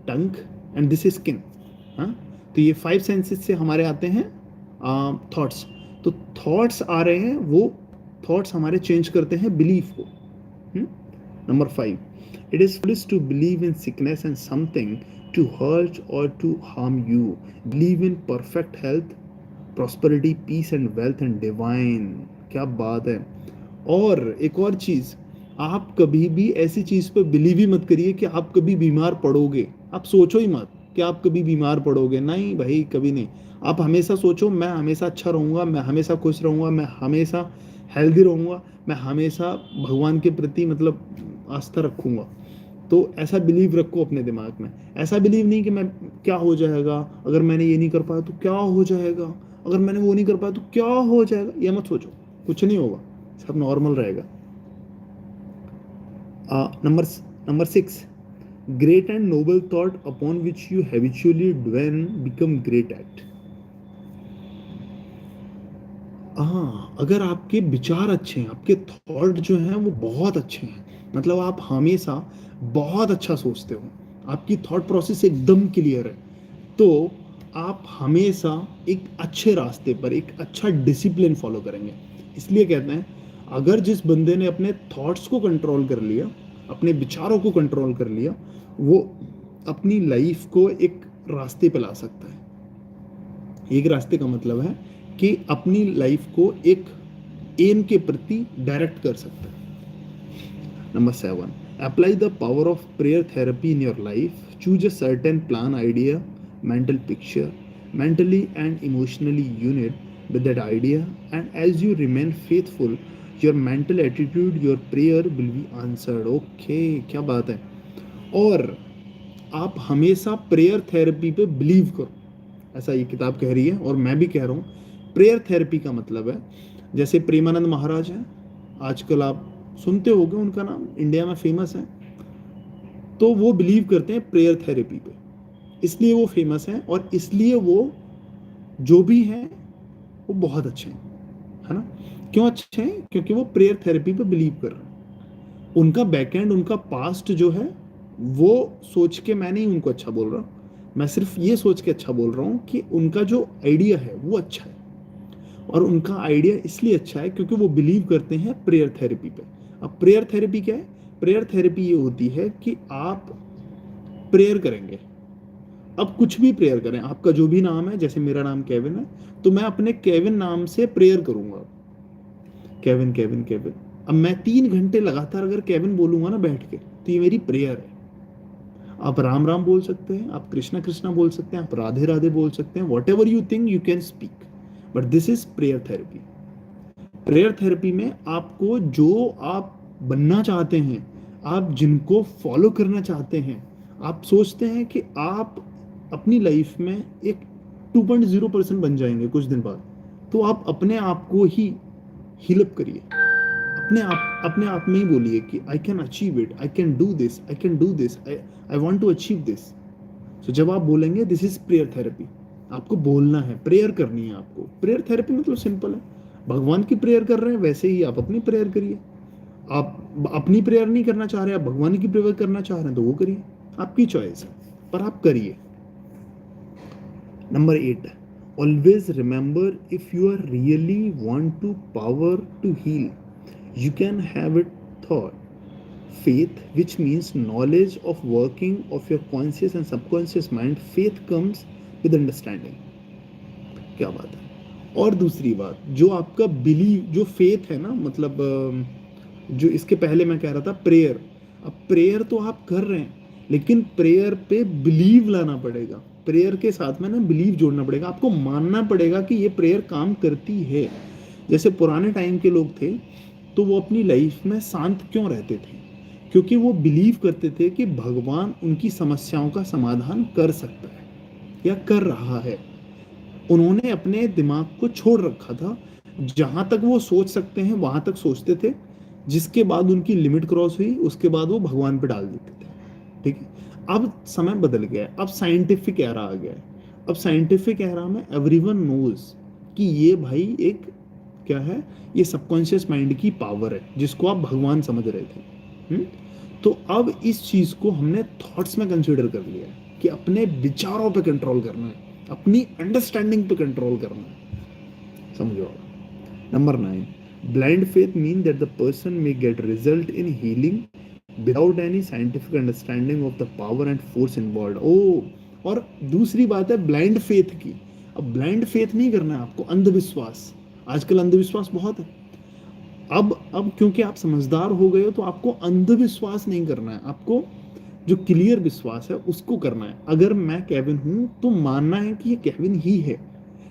tongue and this skin. हाँ, तो ये 5 सेंसेस से हमारे आते हैं थॉट्स. तो थॉट्स आ रहे हैं, वो थॉट्स हमारे चेंज करते हैं बिलीफ को. Number 5, it is foolish to believe in sickness and something to hurt और to harm you. Believe in perfect health, prosperity, peace and wealth and divine. क्या बात है. और एक और चीज़, आप कभी भी ऐसी चीज़ पे बिलीव ही मत करिए कि आप कभी बीमार पड़ोगे. आप सोचो ही मत कि आप कभी बीमार पड़ोगे. नहीं भाई, कभी नहीं. आप हमेशा सोचो, मैं हमेशा अच्छा रहूँगा, मैं हमेशा खुश रहूँगा, मैं हमेशा हेल्दी रहूँगा, मैं हमेशा भगवान के प्रति मतलब आस्था रखूँगा. तो ऐसा बिलीव रखो अपने दिमाग में. ऐसा बिलीव नहीं कि मैं क्या हो जाएगा, अगर मैंने ये नहीं कर पाया तो क्या हो जाएगा, अगर मैंने वो नहीं कर पाया तो क्या हो जाएगा. ये मत सोचो, कुछ नहीं होगा, सब नॉर्मल रहेगा. Number 6, great and noble thought upon which you habitually dwell become great at. हाँ, अगर आपके विचार अच्छे हैं, आपके थॉट जो हैं वो बहुत अच्छे हैं, मतलब आप हमेशा बहुत अच्छा सोचते हो, आपकी थॉट प्रोसेस एकदम क्लियर है, तो आप हमेशा एक अच्छे रास्ते पर एक अच्छा डिसिप्लिन फॉलो करेंगे। इसलिए कहते हैं, अगर जिस बंदे ने अपने थॉट्स को कंट्रोल कर लिया, अपने विचारों को कंट्रोल कर लिया, वो अपनी लाइफ को एक रास्ते पे ला सकता है। एक रास्ते का मतलब है कि अपनी लाइफ को एक एम के प्रति डायरेक्ट कर सकता है। Number 7, apply the power of prayer therapy in your life. Choose a certain plan, idea, mental picture, mentally and emotionally unite with that idea, and as you remain faithful, your mental attitude, your prayer will be answered. Okay, क्या बात है। और आप हमेशा prayer therapy पे believe करो, ऐसा ये किताब कह रही है और मैं भी कह रहा हूँ। प्रेयर थेरेपी का मतलब है, जैसे प्रेमानंद महाराज हैं, आजकल आप सुनते होंगे उनका नाम, इंडिया में फेमस है, तो वो बिलीव करते हैं प्रेयर थेरेपी पे, इसलिए वो फेमस हैं और इसलिए वो जो भी हैं वो बहुत अच्छे हैं, है ना। क्यों अच्छे हैं? क्योंकि वो प्रेयर थेरेपी पे बिलीव कर रहे हैं। उनका बैकएंड, उनका पास्ट जो है, वो सोच के मैं नहीं उनको अच्छा बोल रहा, मैं सिर्फ ये सोच के अच्छा बोल रहा हूँ कि उनका जो आइडिया है वो अच्छा है, और उनका आइडिया इसलिए अच्छा है क्योंकि वो बिलीव करते हैं प्रेयर थेरेपी पे। अब प्रेयर थेरेपी क्या है? प्रेयर थेरेपी ये होती है कि आप प्रेयर करेंगे, अब कुछ भी प्रेयर करें, आपका जो भी नाम है, जैसे मेरा नाम केविन है, तो मैं अपने केविन नाम से प्रेयर करूंगा, केविन केविन केविन। अब मैं 3 घंटे लगातार अगर केविन बोलूंगा ना बैठ के, तो ये मेरी प्रेयर है। आप राम राम बोल सकते हैं, आप कृष्णा कृष्णा बोल सकते हैं, आप राधे राधे बोल सकते हैं, what ever you think you can speak, but this is prayer therapy. Prayer therapy में आपको जो आप बनना चाहते हैं, आप जिनको फॉलो करना चाहते हैं, आप सोचते हैं कि आप अपनी लाइफ में एक 2.0% बन जाएंगे कुछ दिन बाद, तो आप अपने आप को ही हील अप करिए, अपने आप में ही बोलिए कि I can achieve it, I can do this, I can do this, I want to achieve this. तो जब आप बोलेंगे दिस इज प्रेयर थेरेपी, आपको बोलना है, प्रेयर करनी है आपको। प्रेयर थेरेपी मतलब सिंपल है, भगवान की प्रेयर कर रहे हैं वैसे ही आप अपनी प्रेयर करिए। आप अपनी प्रेयर नहीं करना चाह रहे, आप भगवान की प्रेयर करना चाह रहे हैं, तो वो करिए, आपकी चॉइस है, पर आप करिए। Number 8, always remember, if you are really want to power to heal, you can have it thought faith, which means knowledge of working of your conscious and subconscious mind. Faith comes with understanding. क्या बात है। और दूसरी बात, जो आपका believe, जो faith है ना, मतलब जो इसके पहले मैं कह रहा था प्रेयर, अब प्रेयर तो आप कर रहे हैं, लेकिन प्रेयर पे बिलीव लाना पड़ेगा, प्रेयर के साथ में ना बिलीव जोड़ना पड़ेगा, आपको मानना पड़ेगा कि ये प्रेयर काम करती है। जैसे पुराने टाइम के लोग थे, तो वो अपनी लाइफ में शांत क्यों रहते थे? क्योंकि वो बिलीव करते थे कि भगवान उनकी समस्याओं का समाधान कर सकता है या कर रहा है। उन्होंने अपने दिमाग को छोड़ रखा था, जहां तक वो सोच सकते हैं वहां तक सोचते थे, जिसके बाद उनकी लिमिट क्रॉस हुई उसके बाद वो भगवान पे डाल देते थे। ठीक है, अब समय बदल गया, अब साइंटिफिक एरा आ गया है। अब साइंटिफिक एरा में एवरीवन नोज कि ये भाई एक क्या है, ये सबकॉन्शियस माइंड की पावर है जिसको आप भगवान समझ रहे थे। तो अब इस चीज को हमने थॉट्स में कंसीडर कर लिया है कि अपने विचारों पे कंट्रोल करना है, अपनी अंडरस्टैंडिंग पे कंट्रोल करना है, समझो। Number 9, blind faith mean that the person may get result in healing without any scientific understanding of the power and force involved. Oh, और दूसरी बात है ब्लाइंड फेथ की। अब ब्लाइंड फेथ नहीं करना है आपको, अंधविश्वास, आजकल अंधविश्वास बहुत है। अब क्योंकि आप समझदार हो गए हो, तो आपको अंधविश्वास नहीं करना है, आपको जो क्लियर विश्वास है उसको करना है। अगर मैं केविन हूं तो मानना है कि ये केविन ही है,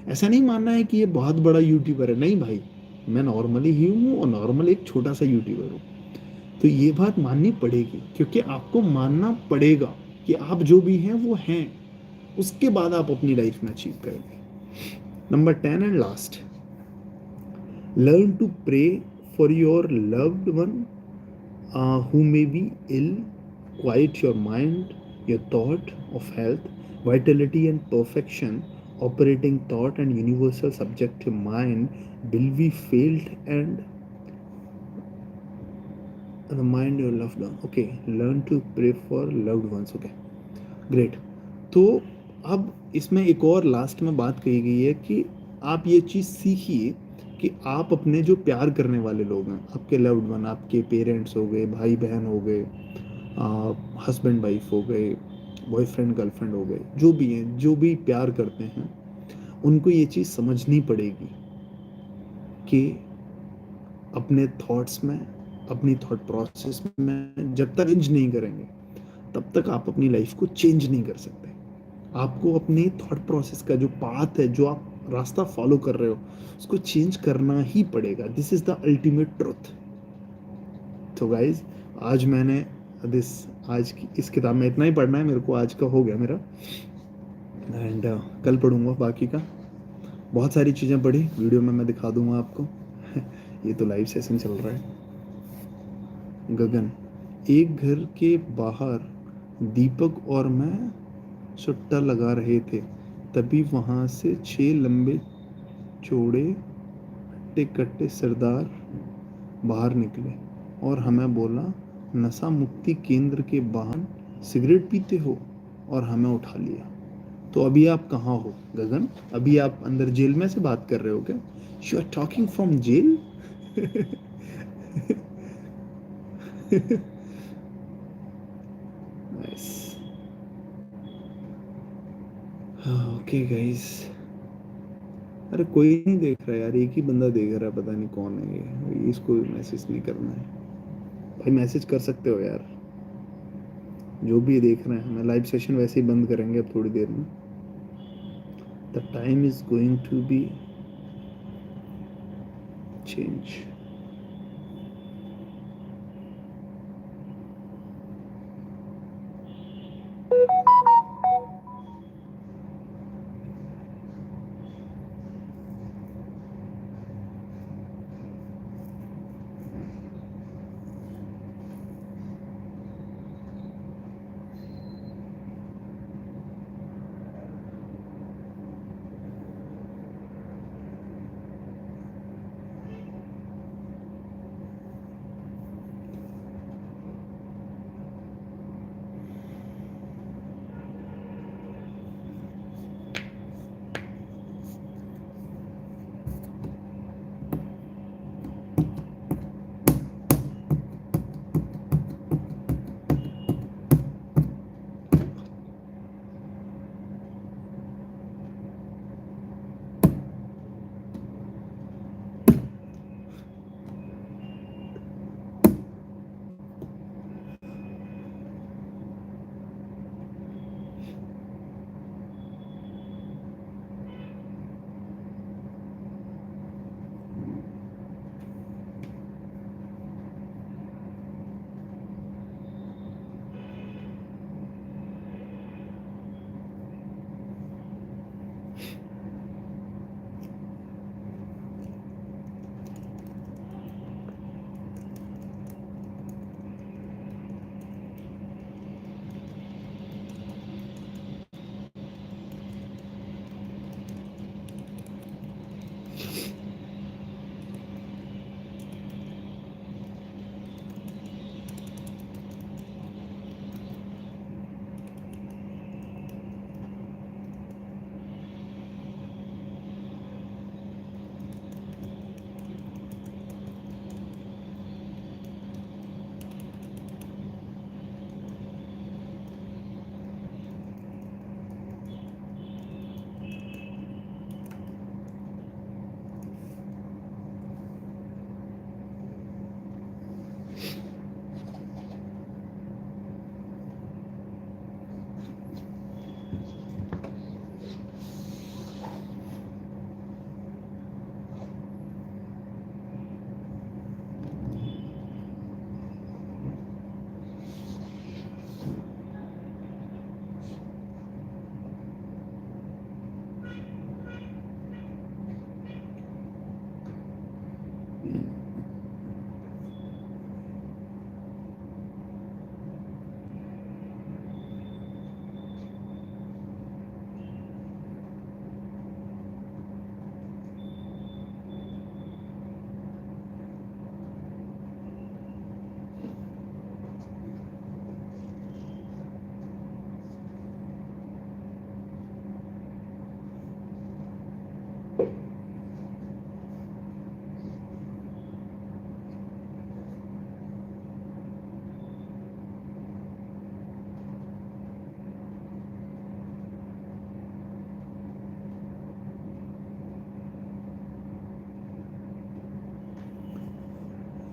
ऐसा नहीं मानना है कि ये बहुत बड़ा यूट्यूबर है, नहीं भाई, मैं नॉर्मली ही हूँ और नॉर्मल एक छोटा सा यूट्यूबर हूँ। तो ये बात माननी पड़ेगी, क्योंकि आपको मानना पड़ेगा कि आप जो भी हैं वो हैं, उसके बाद आप अपनी लाइफ में अचीव करेंगे। Number 10 and last, learn to pray for your loved one who may be ill quiet your mind, your thought of health, vitality, and perfection. Operating thought and universal subjective mind will be failed, and the mind your loved one. Okay, learn to pray for loved ones. Okay, great. तो अब इसमें एक और last में बात कही गई है कि आप ये चीज़ सीखिए कि आप अपने जो प्यार करने वाले लोग हैं, आपके लव्ड वन, आपके पेरेंट्स हो गए, भाई बहन हो गए, हस्बैंड वाइफ हो गए, बॉयफ्रेंड गर्लफ्रेंड हो गए, जो भी हैं, जो भी प्यार करते हैं, उनको ये चीज़ समझनी पड़ेगी कि अपने थॉट्स में, अपनी थॉट प्रोसेस में जब तक चेंज नहीं करेंगे, तब तक आप अपनी लाइफ को चेंज नहीं कर सकते। आपको अपने थॉट प्रोसेस का जो पाथ है, जो आप रास्ता फॉलो कर रहे हो, उसको चेंज करना ही पड़ेगा। This is the ultimate truth. तो गाइज, आज मैंने दिस आज की इस किताब में इतना ही पढ़ना है मेरे को, आज का हो गया मेरा। एंड कल पढ़ूंगा बाकी का। बहुत सारी चीज़ें पढ़ी, वीडियो में मैं दिखा दूंगा आपको। ये तो लाइव सेशन चल रहा है। गगन, एक घर के बाहर दीपक और मैं सुट्टा लगा रहे थे, तभी वहां से 6 लंबे चौड़े हट्टे कट्टे सरदार बाहर निकले और हमें बोला, नशा मुक्ति केंद्र के बाहर सिगरेट पीते हो, और हमें उठा लिया। तो अभी आप कहाँ हो गगन? अभी आप अंदर जेल में से बात कर रहे हो क्या? You are talking from jail? Nice. Okay guys. अरे कोई नहीं देख रहा यार, एक ही बंदा देख रहा है, पता नहीं कौन है ये। इसको मैसेज नहीं करना है भाई, मैसेज कर सकते हो यार, जो भी देख रहे हैं। हमें लाइव सेशन वैसे ही बंद करेंगे अब थोड़ी देर में। The time is going to be change.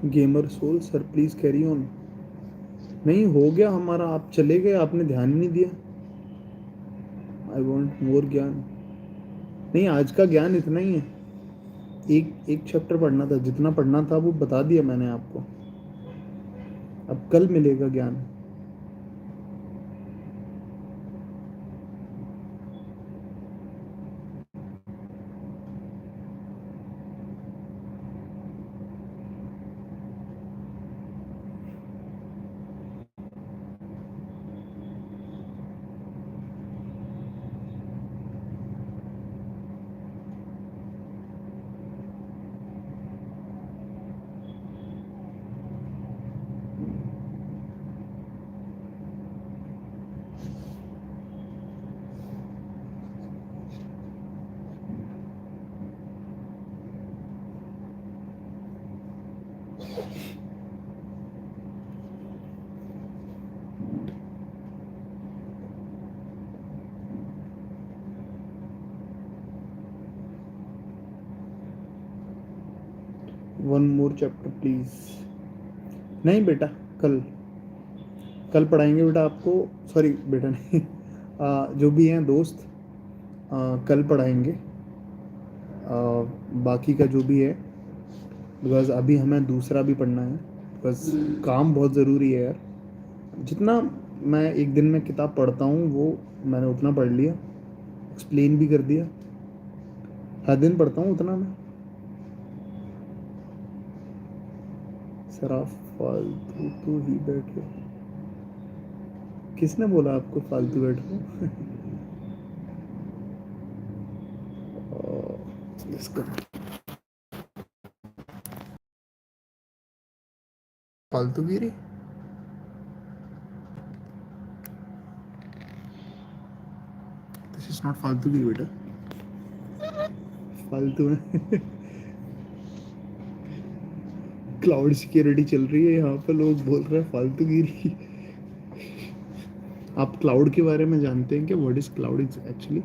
Gamer soul sir please carry on. नहीं हो गया हमारा, आप चले गए, आपने ध्यान नहीं दिया। आई वॉन्ट मोर ज्ञान। नहीं, आज का ज्ञान इतना ही है। एक एक चैप्टर पढ़ना था, जितना पढ़ना था वो बता दिया मैंने आपको। अब कल मिलेगा ज्ञान। One more chapter please. नहीं बेटा, कल कल पढ़ाएंगे बेटा आपको। सॉरी बेटा नहीं, जो भी हैं दोस्त, कल पढ़ाएंगे बाकी का जो भी है। बिकॉज अभी हमें दूसरा भी पढ़ना है। बिकॉज काम बहुत ज़रूरी है यार। जितना मैं एक दिन में किताब पढ़ता हूँ वो मैंने उतना पढ़ लिया, एक्सप्लेन भी कर दिया। हर दिन पढ़ता हूँ उतना मैं। सर आप फालतू तो ही बैठे। किसने बोला आपको फालतू बैठो? इसका फालतूगिरी। दिस इज नॉट फालतूगिरी बेटा। फालतू में क्लाउड सिक्योरिटी चल रही है यहाँ पर, लोग बोल रहे हैं फालतूगिरी। आप क्लाउड के बारे में जानते हैं क्या? What is cloud is actually?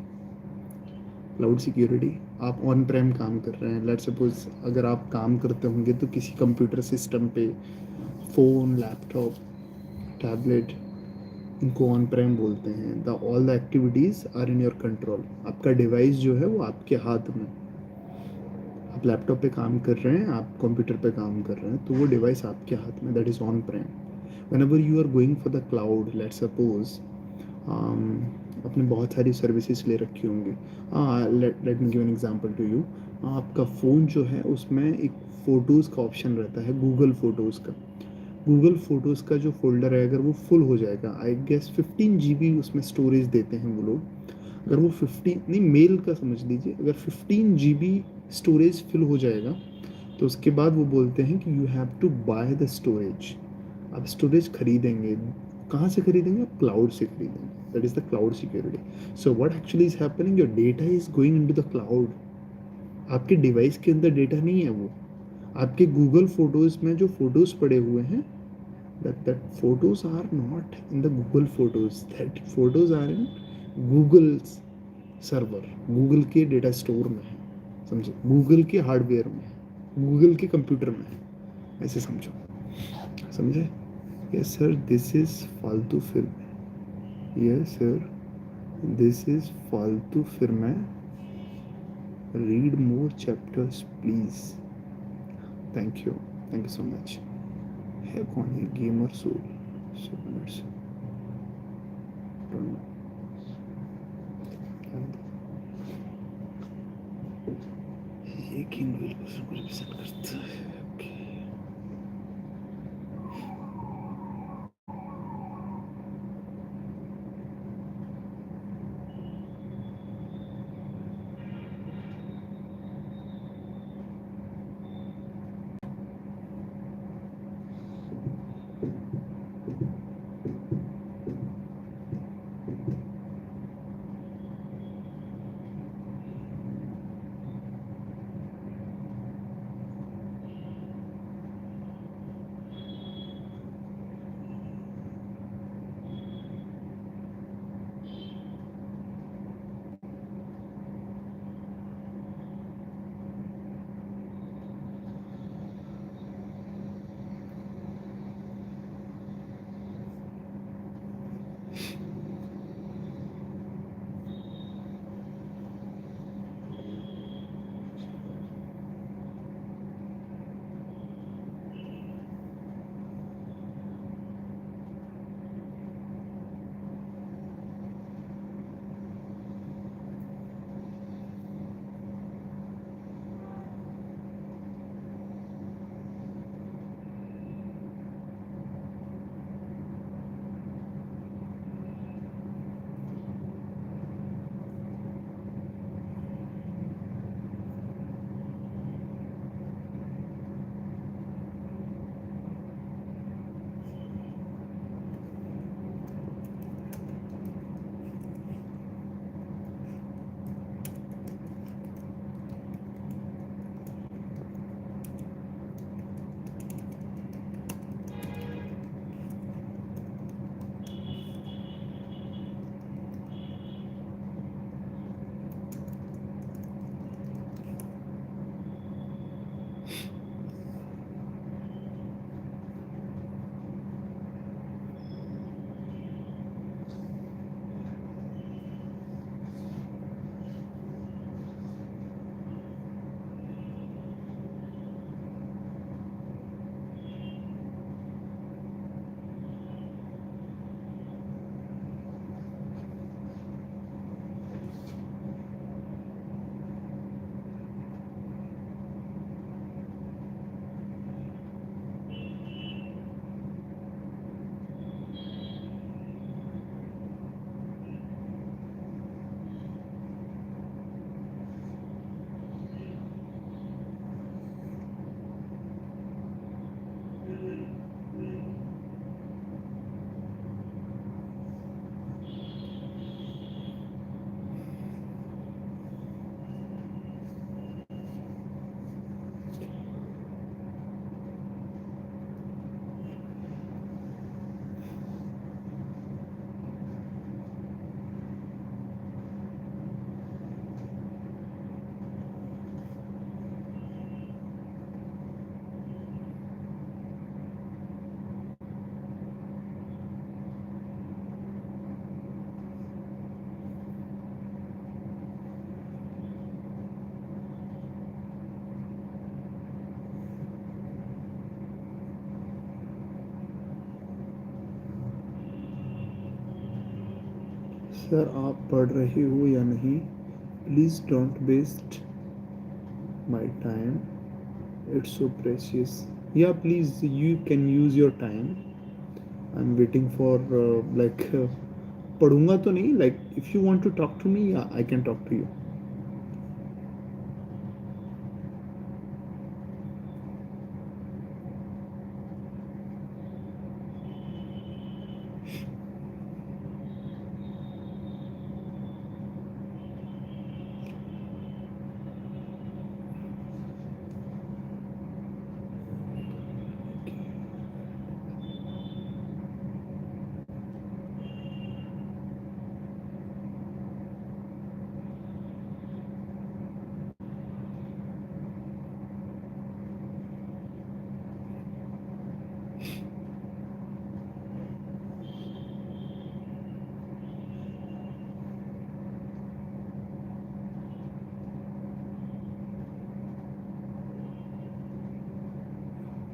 Cloud security, आप ऑन प्रेम काम कर रहे हैं, लेट्स सपोज अगर आप काम करते होंगे तो किसी कंप्यूटर सिस्टम पे, फ़ोन, लैपटॉप, टैबलेट, इनको ऑन प्रेम बोलते हैं। The all the activities are in your control. आपका डिवाइस जो है वो आपके हाथ में। आप लैपटॉप पे काम कर रहे हैं, आप कंप्यूटर पे काम कर रहे हैं, तो वो डिवाइस आपके हाथ में, that is on prem. Whenever you are going for the cloud, let's suppose आपने बहुत सारी सर्विसेज ले रखी होंगी। Let me give an example to you. आपका फ़ोन जो है उसमें एक फ़ोटोज़ का ऑप्शन रहता है, गूगल फ़ोटोज़ का। गूगल फ़ोटोज़ का जो फ़ोल्डर है, अगर वो फुल हो जाएगा, आई गेस 15 जीबी उसमें स्टोरेज देते हैं वो लोग। अगर वो 15 नहीं, मेल का समझ लीजिए, अगर 15 जीबी स्टोरेज फिल हो जाएगा तो उसके बाद वो बोलते हैं कि you have to buy the storage. आप स्टोरेज खरीदेंगे। कहाँ से खरीदेंगे? आप क्लाउड से खरीदेंगे। That is the cloud security. So what actually is happening, your data is going into the cloud. आपके डिवाइस के अंदर डेटा नहीं है वो। आपके गूगल फोटोज़ में जो फोटोज़ पड़े हुए हैं, that photos are not in the Google Photos, that photos are in Google's server, Google के डेटा स्टोर में है। समझे? गूगल के हार्डवेयर में है, गूगल के कंप्यूटर में है, ऐसे समझो। समझे? यस सर, दिस इज फालतू film. Yes sir, this is फालतू film. Read more chapters please. Thank you so much. है कौन है गेमर सोल? 7 मिनट्स। एक इंडिविजुअल को रिप्रेजेंट करता है। ओके। सर आप पढ़ रहे हो या नहीं? Please don't waste my time, it's so precious. Yeah please you can use your time. I am waiting for like पढ़ूंगा तो नहीं, like if you want to talk to me I can talk to you.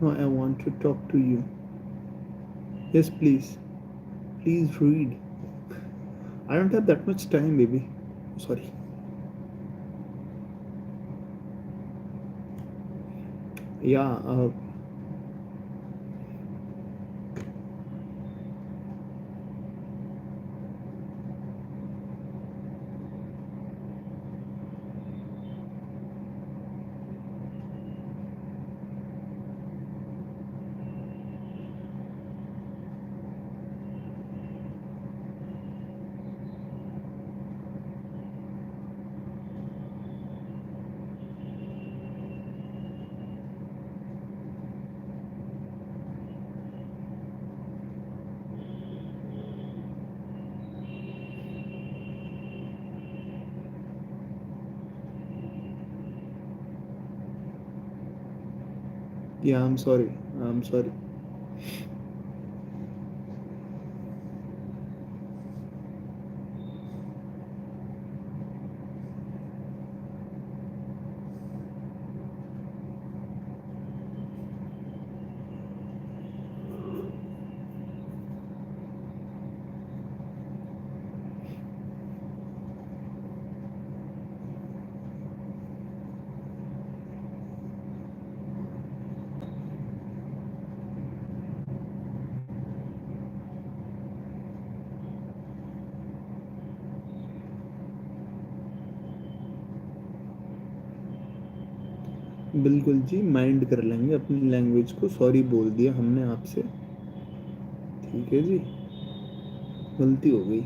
No, I want to talk to you. Yes, please. Please read. I don't have that much time, baby. Sorry. Yeah, yeah, I'm sorry. I'm sorry. बिल्कुल जी, mind कर लेंगे अपनी language को. Sorry बोल दिया हमने आपसे. ठीक है जी, गलती हो गई.